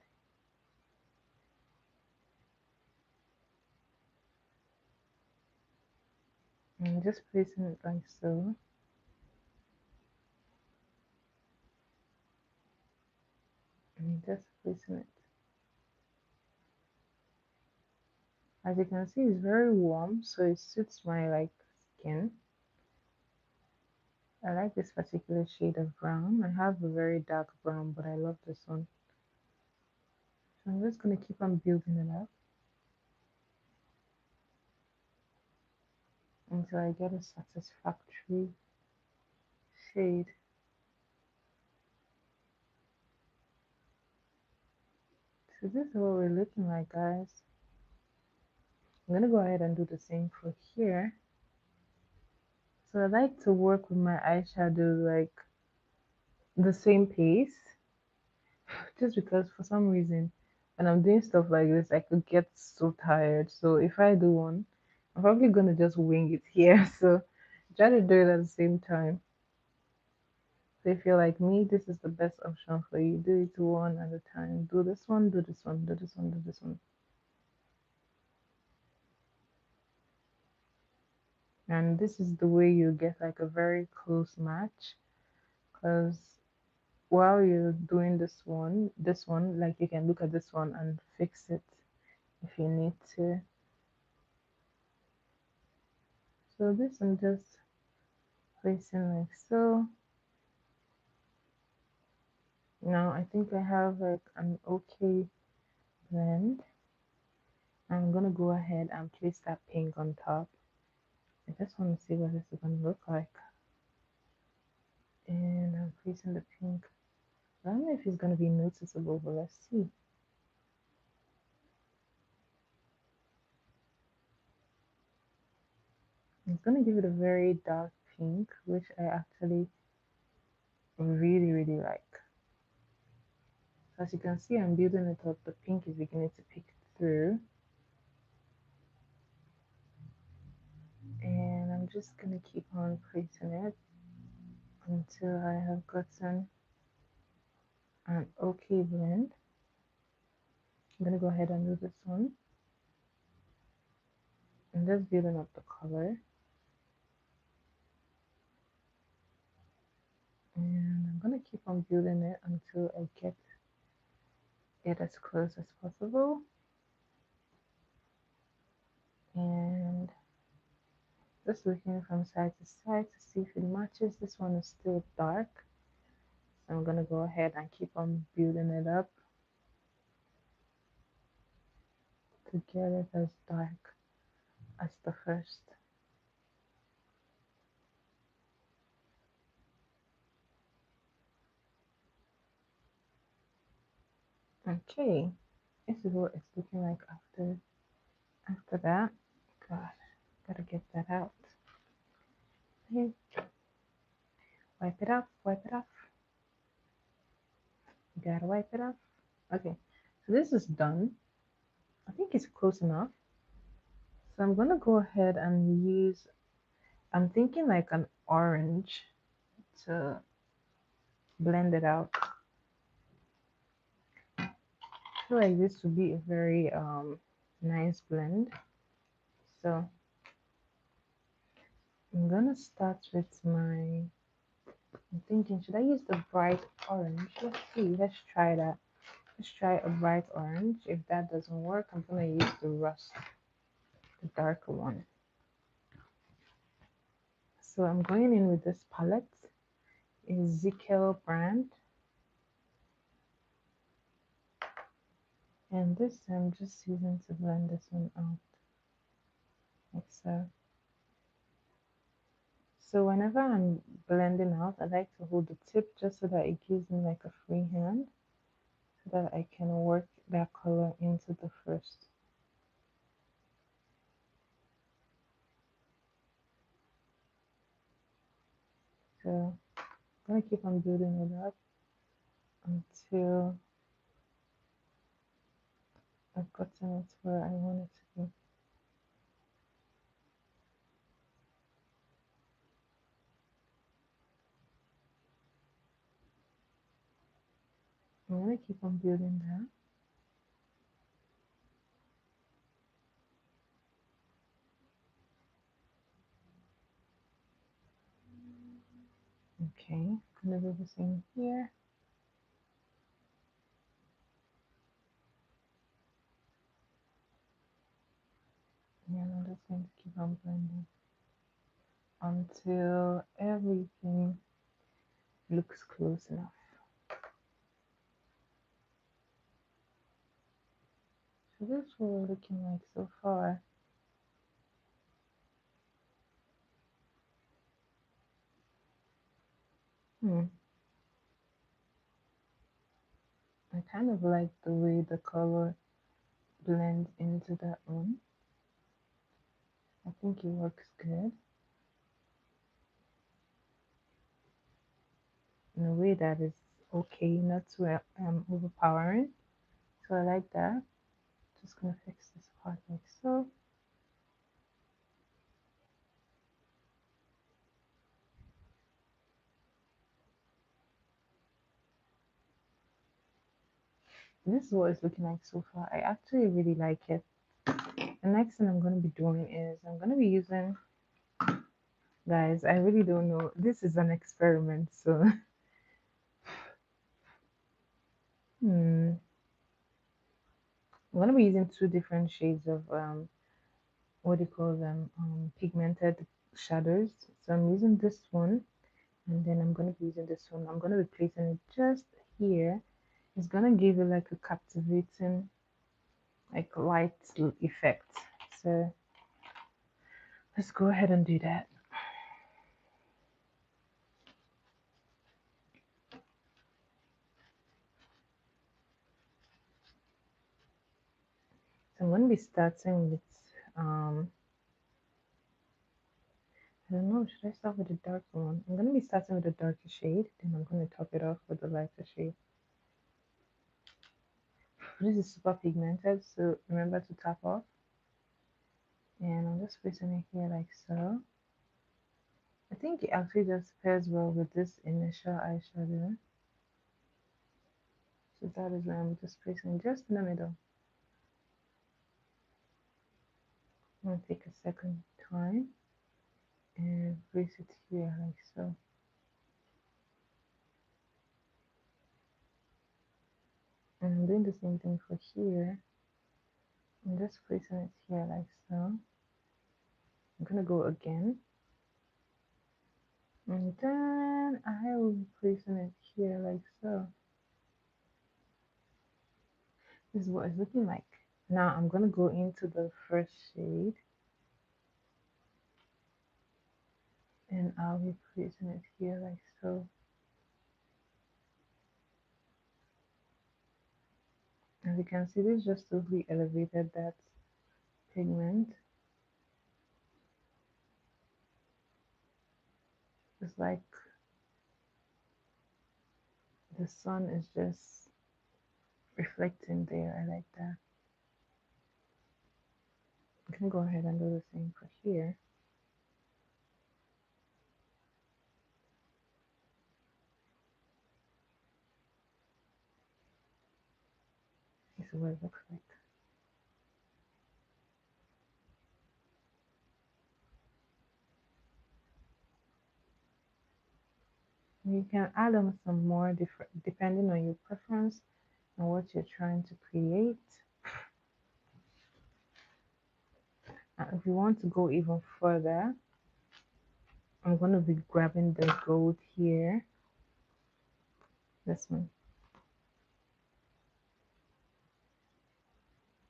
And just placing it like so. And just placing it. As you can see, it's very warm, so it suits my like skin. I like this particular shade of brown. I have a very dark brown, but I love this one. So I'm just gonna keep on building it up until I get a satisfactory shade. So this is what we're looking like, guys. I'm gonna go ahead and do the same for here. So I like to work with my eyeshadow like the same pace, just because for some reason when I'm doing stuff like this, I could get so tired. So if I do one, I'm probably gonna just wing it here. So try to do it at the same time. So if you're like me, this is the best option for you. Do it one at a time. Do this one, do this one, do this one, do this one. And this is the way you get like a very close match. Because while you're doing this one, like you can look at this one and fix it if you need to. So this I'm just placing like so. Now I think I have like an okay blend. I'm gonna go ahead and place that pink on top. I just want to see what this is gonna look like. And I'm placing the pink. I don't know if it's gonna be noticeable, but let's see. I'm gonna give it a very dark pink, which I actually really like. So as you can see, I'm building it up. The pink is beginning to peek through. And I'm just gonna keep on placing it until I have gotten an okay blend. I'm gonna go ahead and do this one. I'm just building up the color. And I'm gonna keep on building it until I get it as close as possible. And just looking from side to side to see if it matches. This one is still dark. So I'm gonna go ahead and keep on building it up to get it as dark as the first. Okay, this is what it's looking like after that. God, gotta get that out. Okay, wipe it off, wipe it off. You gotta wipe it off. Okay, so this is done. I think it's close enough. So I'm gonna go ahead and use, I'm thinking like an orange to blend it out. I feel like this would be a very nice blend. So I'm gonna start with my, I'm thinking, should I use the bright orange? Let's see, let's try that. Let's try a bright orange. If that doesn't work, I'm gonna use the rust, the darker one. So I'm going in with this palette, Ezekiel brand. And this I'm just using to blend this one out, like so. So whenever I'm blending out, I like to hold the tip just so that it gives me like a free hand, so that I can work that color into the first. So I'm gonna keep on building it up until I've gotten it where I want it to be. I'm gonna keep on building that. Okay, I'm gonna do the same here. And I'm just going to keep on blending until everything looks close enough. So this is what we're looking like so far. I kind of like the way the color blends into that one. I think it works good in a way that is okay, not too overpowering. So I like that. Just gonna fix this part like so. This is what it's looking like so far. I actually really like it. The next thing I'm gonna be doing is I'm gonna be using, guys, I really don't know. This is an experiment, so I'm gonna be using two different shades of what do you call them? Pigmented shadows. So I'm using this one, and then I'm gonna be using this one. I'm gonna be placing it just here. It's gonna give you like a captivating, like light effect. So let's go ahead and do that. So I'm gonna be starting with I don't know, should I start with the darker one? I'm gonna be starting with the darker shade, then I'm gonna top it off with the lighter shade. This is super pigmented, so remember to tap off. And I'm just placing it here like so. I think it actually just pairs well with this initial eyeshadow. So that is why I'm just placing just in the middle. I'm gonna take a second time and place it here like so. And I'm doing the same thing for here. I'm just placing it here like so. I'm gonna go again. And then I will be placing it here like so. This is what it's looking like. Now I'm gonna go into the first shade and I'll be placing it here like so. As you can see, this just totally elevated that pigment. It's like the sun is just reflecting there. I like that. I can go ahead and do the same for here. This is what it looks like. You can add on some more different depending on your preference and what you're trying to create. And if you want to go even further, I'm going to be grabbing the gold here, this one.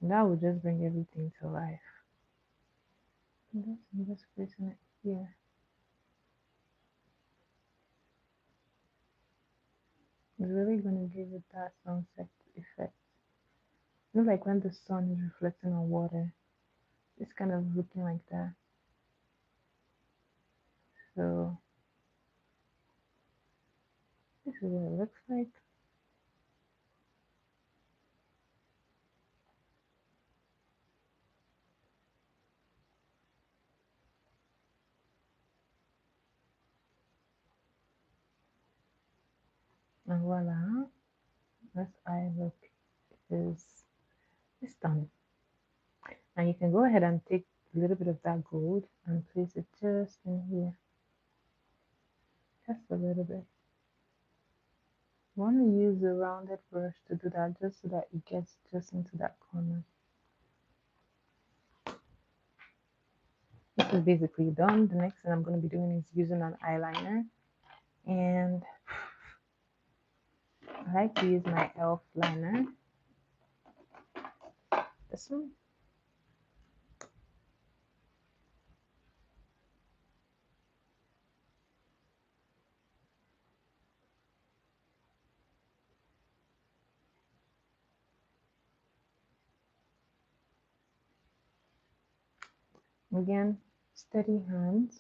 And that will just bring everything to life. I'm just placing it here. It's really going to give it that sunset effect. You know, like when the sun is reflecting on water, it's kind of looking like that. So this is what it looks like. And voila, this eye look is done. And you can go ahead and take a little bit of that gold and place it just in here, just a little bit. You want to use a rounded brush to do that, just so that it gets just into that corner. This is basically done. The next thing I'm going to be doing is using an eyeliner, and I like to use my e.l.f. liner, this one. Again, steady hands.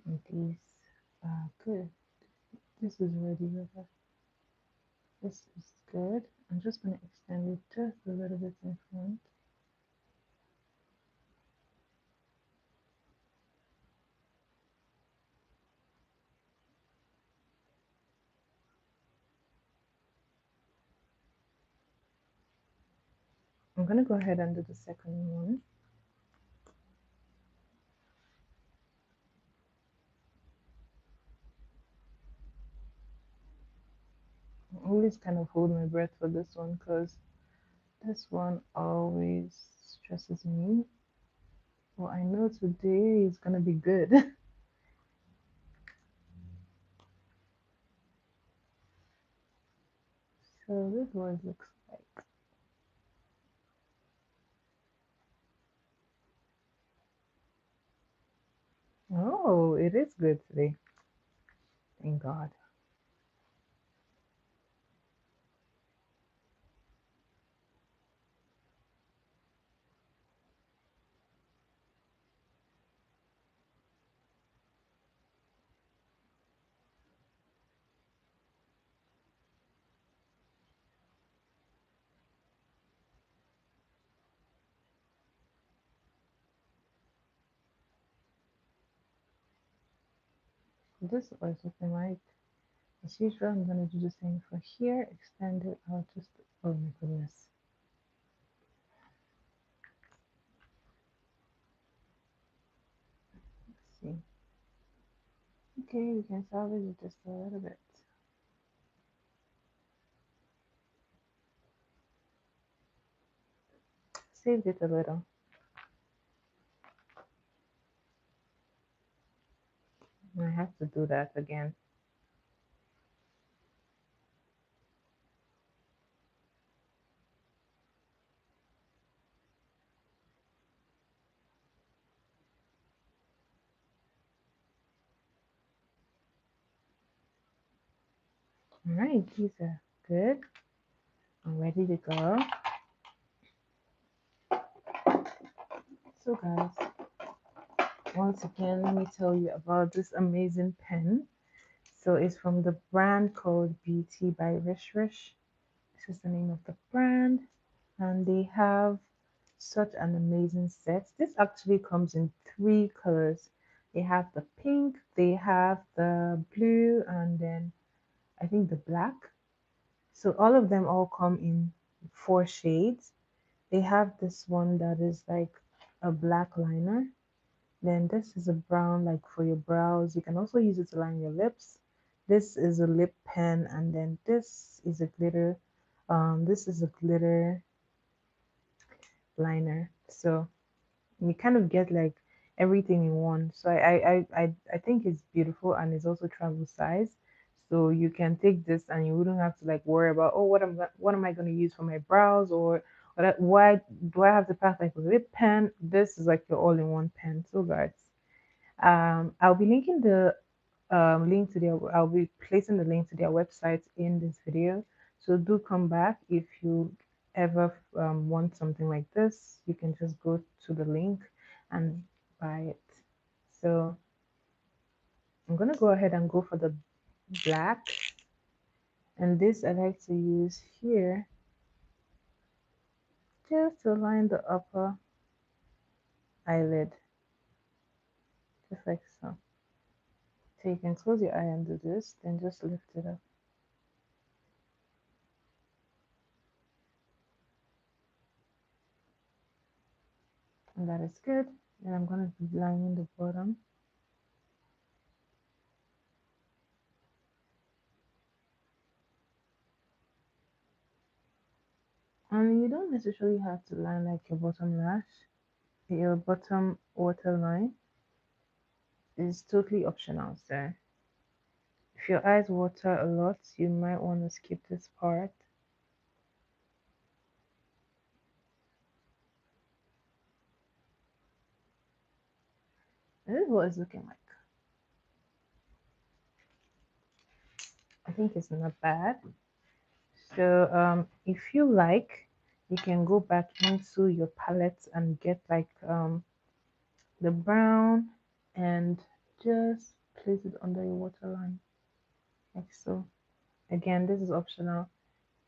And these are good. This is ready, River. This is good. I'm just going to extend it just a little bit in front. I'm going to go ahead and do the second one. I always kind of hold my breath for this one because this one always stresses me. Well, I know today is going to be good. So this is what it looks like. Oh, it is good today. Thank God. This is what it's looking like. As usual, I'm going to do the same for here. Extend it out just, oh my goodness. Let's see. Okay, we can salvage it just a little bit. Saved it a little. I have to do that again. All right, these are good. I'm ready to go. So guys, once again, let me tell you about this amazing pen. So it's from the brand called Beauty by Rish Rish. This is the name of the brand, and they have such an amazing set. This actually comes in three colors. They have the pink, they have the blue, and then I think the black. So all of them all come in four shades. They have this one that is like a black liner. Then this is a brown like for your brows. You can also use it to line your lips. This is a lip pen, and then this is a glitter. This is a glitter liner. So you kind of get like everything in one. So I think it's beautiful, and it's also travel size. So you can take this and you wouldn't have to like worry about, oh, what am I going to use for my brows, or why do I have to pack like a lip pen? This is like your all-in-one pen. So guys, I'll be linking the link to their I'll be placing the link to their website in this video. So do come back if you ever want something like this. You can just go to the link and buy it. So I'm gonna go ahead and go for the black, and this I like to use here just to line the upper eyelid, just like so. So you can close your eye and do this, then just lift it up. And that is good. And I'm going to be lining the bottom. And you don't necessarily have to line like your bottom lash. Your bottom waterline is totally optional. So if your eyes water a lot, you might want to skip this part. This is what it's looking like. I think it's not bad. So if you like, you can go back into your palette and get like the brown and just place it under your waterline like so. Again, this is optional.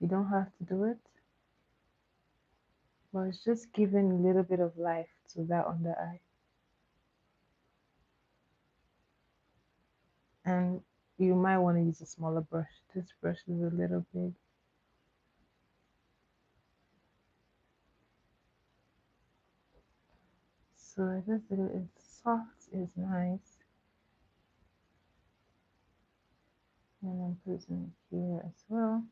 You don't have to do it, but it's just giving a little bit of life to that under eye. And you might want to use a smaller brush. This brush is a little big. So I just did it. It's soft, it's nice. And I'm putting it here as well.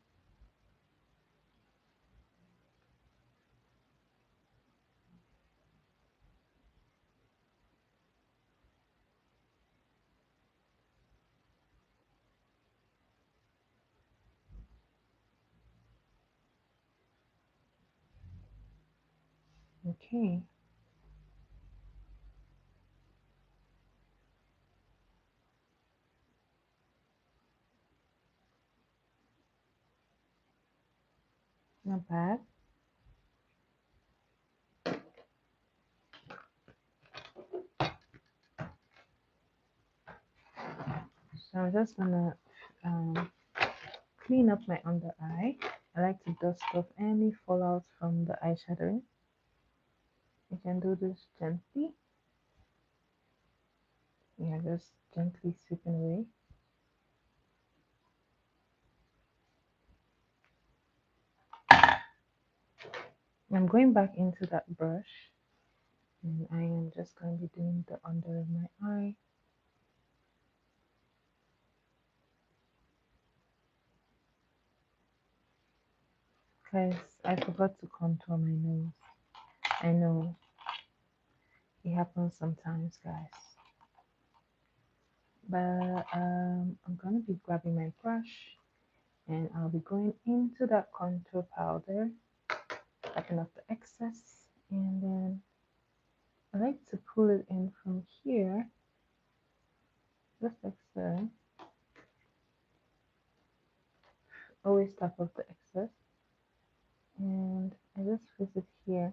Okay. Not bad. So I'm just gonna clean up my under eye. I like to dust off any fallout from the eyeshadow. You can do this gently. Yeah, just gently sweeping away. I'm going back into that brush, and I am just going to be doing the under of my eye. Because I forgot to contour my nose. I know it happens sometimes, guys. But I'm gonna be grabbing my brush, and I'll be going into that contour powder, tapping off the excess, and then I like to pull it in from here, just like so. Always tap off the excess, and I just place it here.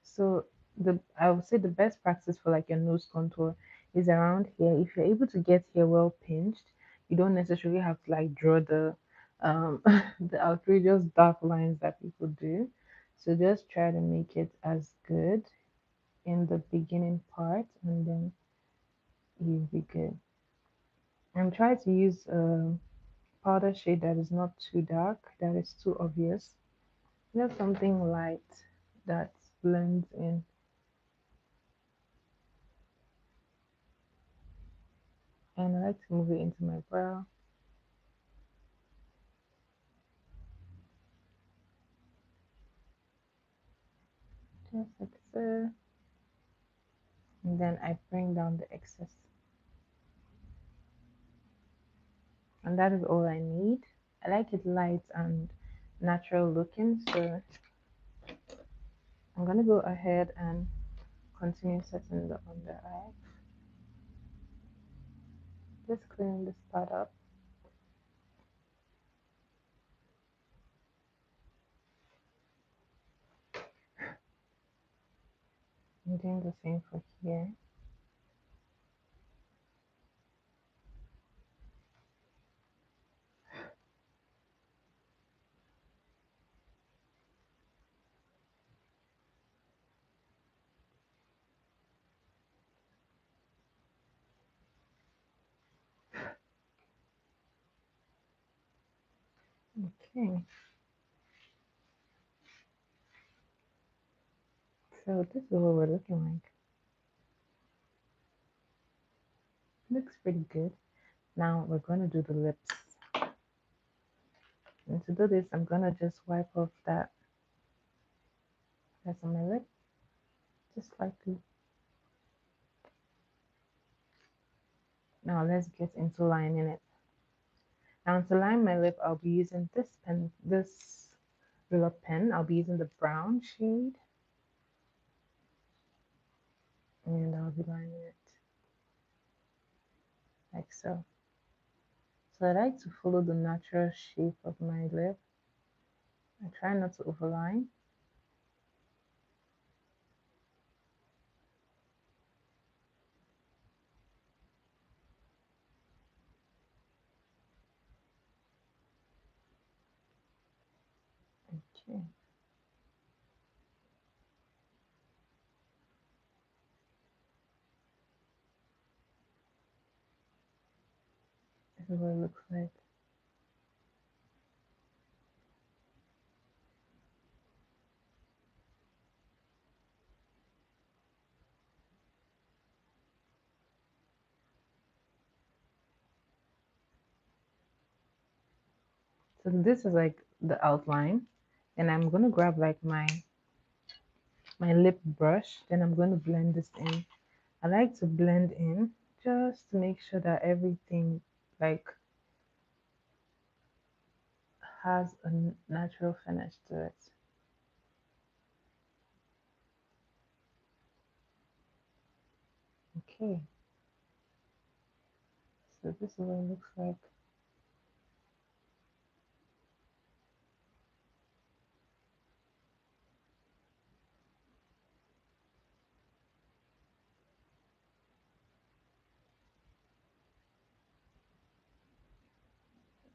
So I would say the best practice for like your nose contour is around here. If you're able to get here well pinched, You don't necessarily have to like draw the outrageous dark lines that people do. So just try to make it as good in the beginning part, and then you'll be good. And try to use a powder shade that is not too dark, that is too obvious. Just something light that blends in. And I like to move it into my brow, just like so. And then I bring down the excess. And that is all I need. I like it light and natural looking, so I'm gonna go ahead and continue setting the under eye. Just cleaning this part up. I'm doing the same for here. Okay, so this is what we're looking like. Looks pretty good. Now we're gonna do the lips. And to do this, I'm gonna just wipe off that's on my lip, just slightly. Now let's get into lining it. Now to line my lip, I'll be using this Real pen. I'll be using the brown shade, and I'll be lining it like so. So I like to follow the natural shape of my lip. I try not to overline. Okay. This is what it looks like. So this is like the outline. And I'm gonna grab like my lip brush, then I'm gonna blend this in. I like to blend in just to make sure that everything like has a natural finish to it. Okay, so this is what it looks like.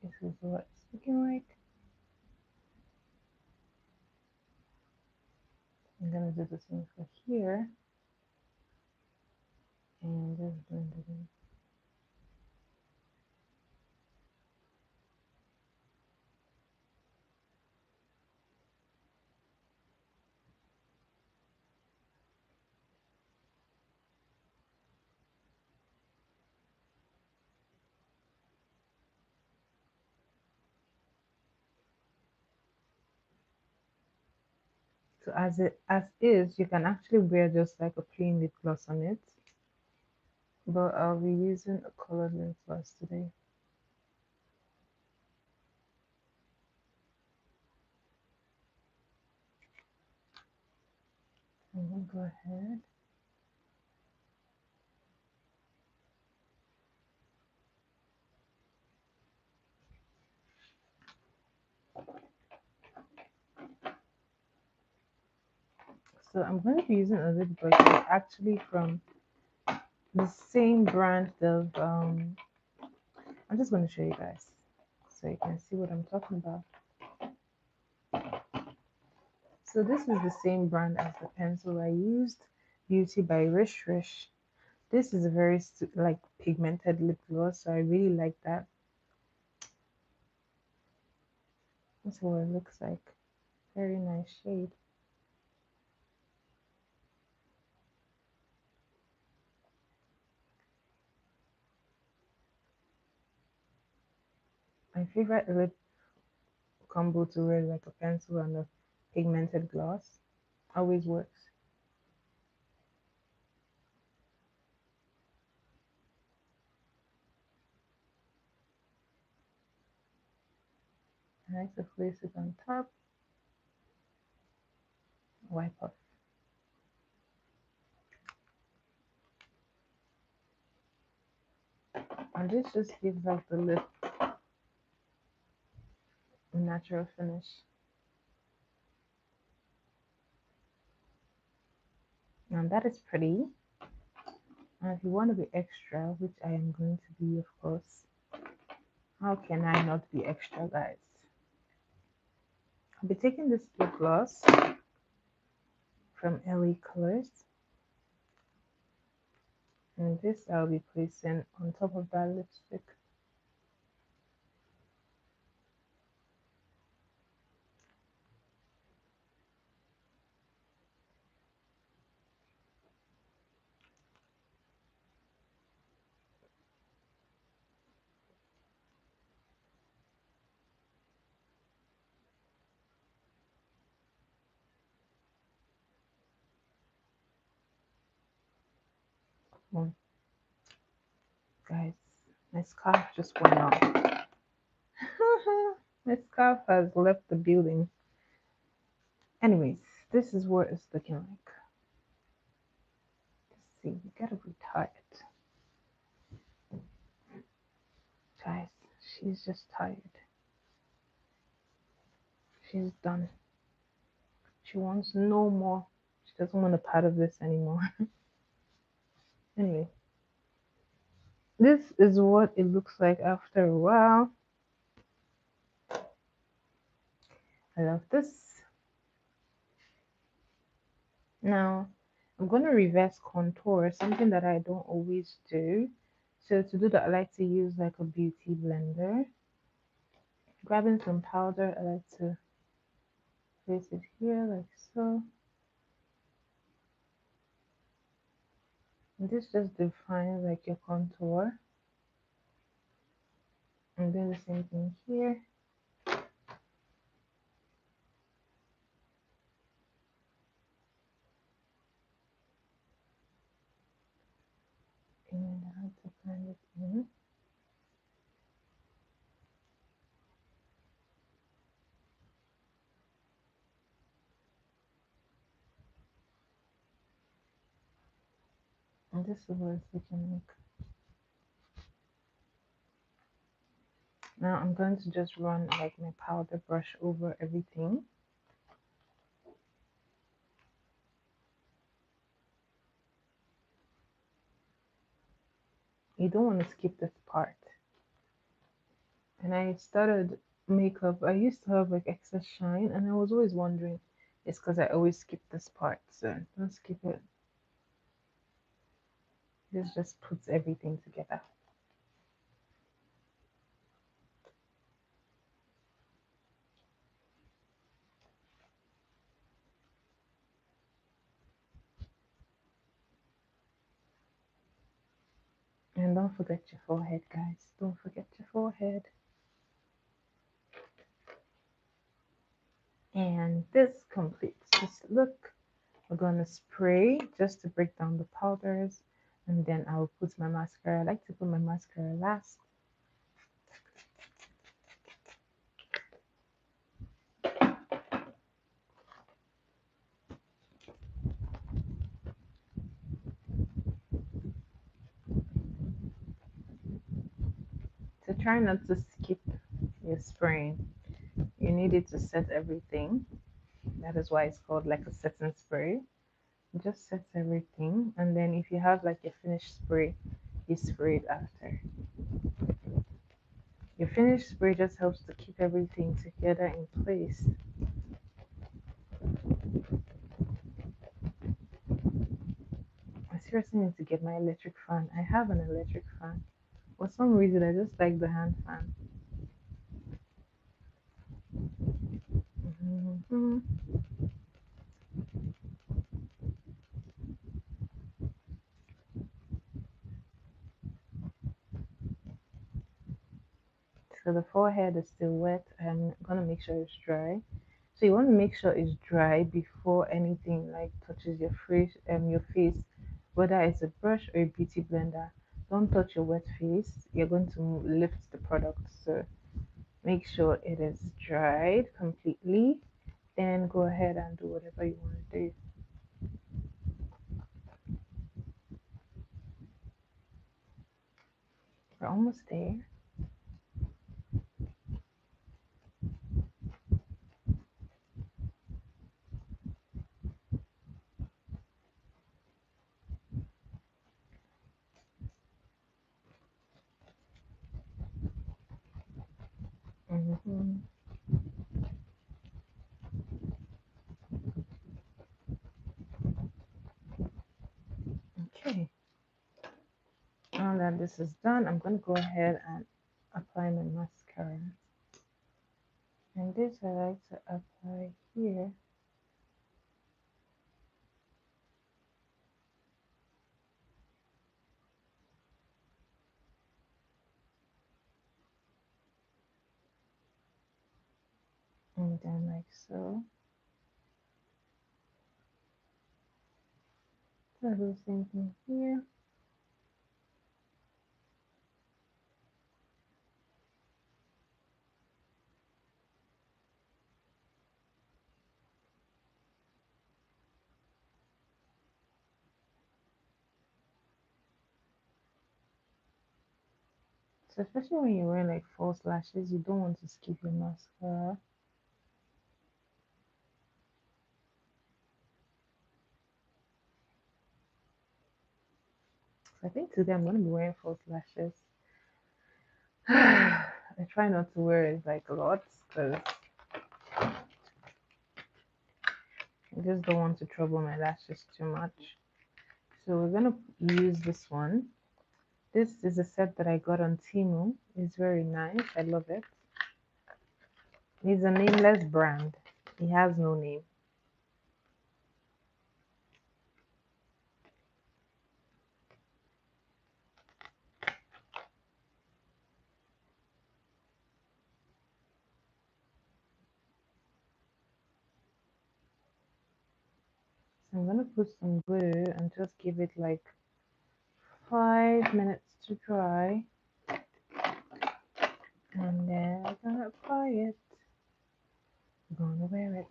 This is what it's looking like. I'm gonna do the same for here and just blend it in. So as is, you can actually wear just like a plain lip gloss on it, but I'll be using a colored lip gloss today. I'm gonna go ahead. So I'm going to be using a lip brush that's actually from the same brand of I'm just going to show you guys so you can see what I'm talking about. So this is the same brand as the pencil I used, Beauty by Rish Rish. This is a very like pigmented lip gloss, so I really like that. That's what it looks like. Very nice shade. My favorite lip combo to wear like a pencil and a pigmented gloss. Always works. I like to place it on top, wipe off. And this just gives like the lip a natural finish. And that is pretty. And if you want to be extra, which I am going to be, of course, how can I not be extra, guys? I'll be taking this lip gloss from LA Colors, and this I'll be placing on top of that lipstick. Oh, guys, my scarf just went off. My scarf has left the building. Anyways, this is what it's looking like. Let's see, we gotta retie it. Guys, she's just tired. She's done. She wants no more. She doesn't want a part of this anymore. Anyway, this is what it looks like after a while. I love this. Now, I'm going to reverse contour, something that I don't always do. So to do that, I like to use like a beauty blender. Grabbing some powder, I like to place it here like so. And this just defines like your contour. And then the same thing here. And I like to blend it in. And this is what it's looking like. Now I'm going to just run like my powder brush over everything. You don't want to skip this part. And I started makeup, I used to have like excess shine, and I was always wondering it's because I always skip this part. So don't skip it. This just puts everything together. And don't forget your forehead, guys. Don't forget your forehead. And this completes this look. We're gonna spray just to break down the powders, and then I'll put my mascara. I like to put my mascara last. So try not to skip your spraying. You need it to set everything. That is why it's called like a setting spray. It just sets everything, and then if you have like a finished spray, you spray it after. Your finish spray just helps to keep everything together in place. I seriously need to get my electric fan. I have an electric fan. For some reason, I just like the hand fan. Mhm. So the forehead is still wet. I'm gonna make sure it's dry. So you want to make sure it's dry before anything like touches your face, whether it's a brush or a beauty blender. Don't touch your wet face. You're going to lift the product. So make sure it is dried completely. Then go ahead and do whatever you want to do. We're almost there. hmm Okay. Now that this is done, I'm going to go ahead and apply my mascara. And this I like to apply here. And then like so. So I do the same thing here. So especially when you're wearing like false lashes, you don't want to skip your mascara. So I think today I'm gonna be wearing false lashes. I try not to wear it like a lot because I just don't want to trouble my lashes too much. So we're gonna use this one. This is a set that I got on Temu. It's very nice. I love it. It's a nameless brand. It has no name. So I'm gonna put some glue and just give it like 5 minutes to dry. And then we're gonna apply it. We're gonna wear it.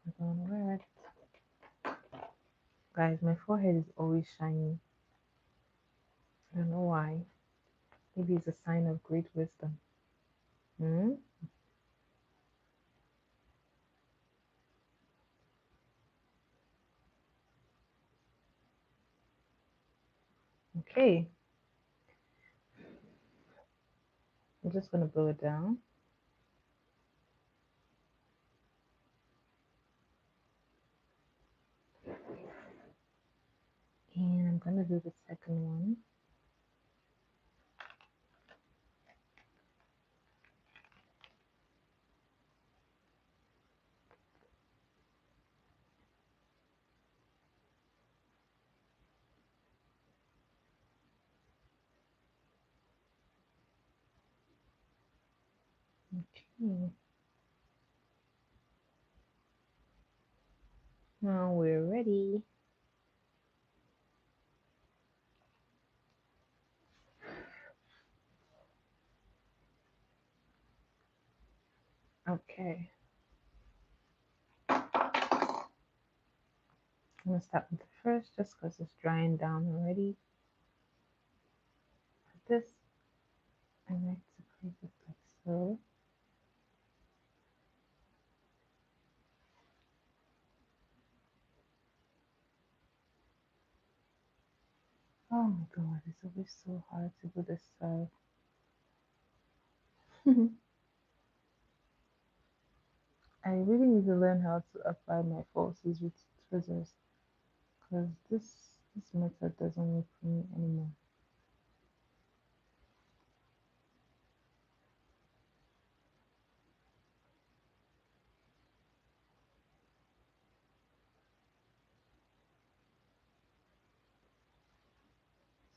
We're gonna wear it. Guys, my forehead is always shiny. I don't know why. Maybe it's a sign of great wisdom. Hmm? Okay, I'm just gonna blow it down. And I'm gonna do the second one. Okay. Now we're ready. Okay. I'm gonna start with the first just because it's drying down already. This, I like to place it like so. Oh my god, it's always so hard to do this side. I really need to learn how to apply my forces with tweezers because this method doesn't work for me anymore.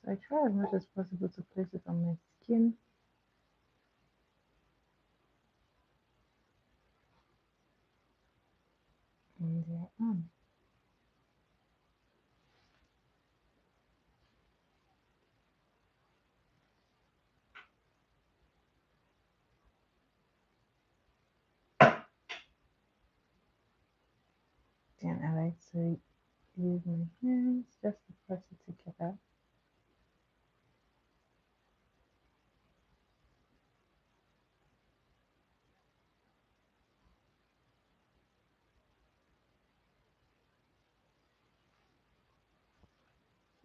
So I try as much as possible to place it on my skin, and there I am. Then I like to use my hands just to press it together.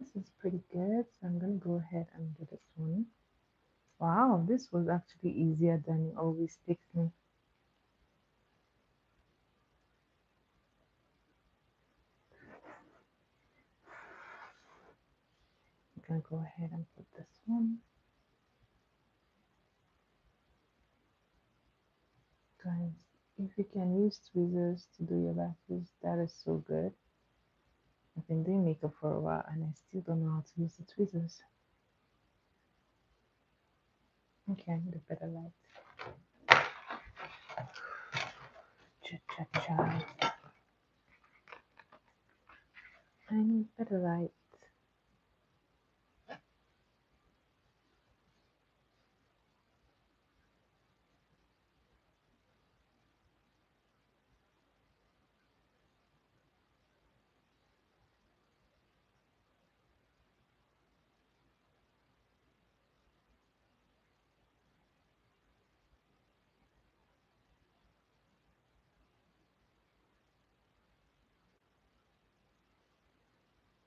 This is pretty good, so I'm gonna go ahead and do this one. Wow, this was actually easier than it always takes me. I'm gonna go ahead and put this one. Guys, if you can use tweezers to do your lashes, that is so good. I've been doing makeup for a while and I still don't know how to use the tweezers. Okay, I need a better light. Cha cha cha. I need better light.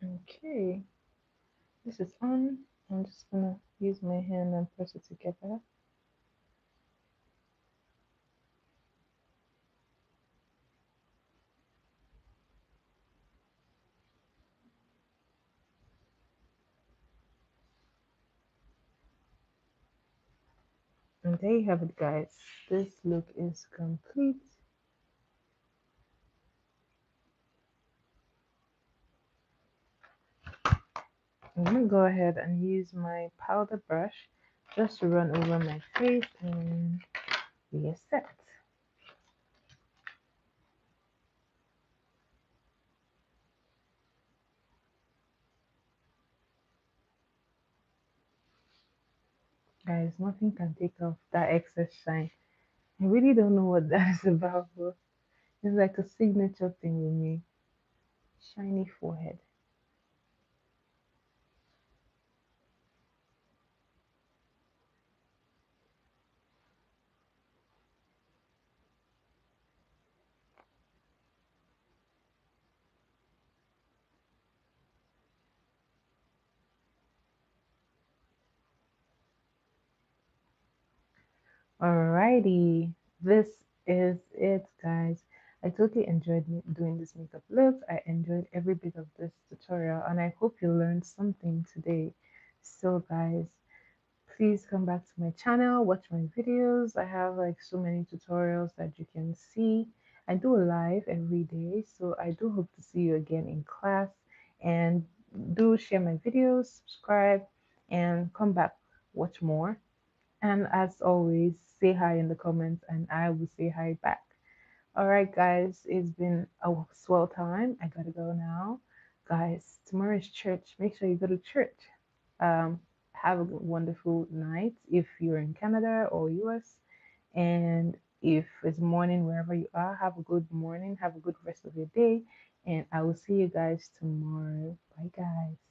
Okay, this is on. I'm just gonna use my hand and press it together. And there you have it, guys. This look is complete. I'm gonna go ahead and use my powder brush just to run over my face and we are set. Guys, nothing can take off that excess shine. I really don't know what that is about, but it's like a signature thing with me. Shiny forehead. Alrighty, this is it, guys. I totally enjoyed doing this makeup look. I enjoyed every bit of this tutorial, and I hope you learned something today. So, guys, please come back to my channel, watch my videos. I have like so many tutorials that you can see. I do a live every day, so I do hope to see you again in class. And do share my videos, subscribe, and come back, watch more. And as always, say hi in the comments and I will say hi back. All right, guys, it's been a swell time. I gotta go now. Guys, tomorrow is church. Make sure you go to church. Um, have a wonderful night if you're in Canada or US. And if it's morning wherever you are, have a good morning. Have a good rest of your day. And I will see you guys tomorrow. Bye, guys.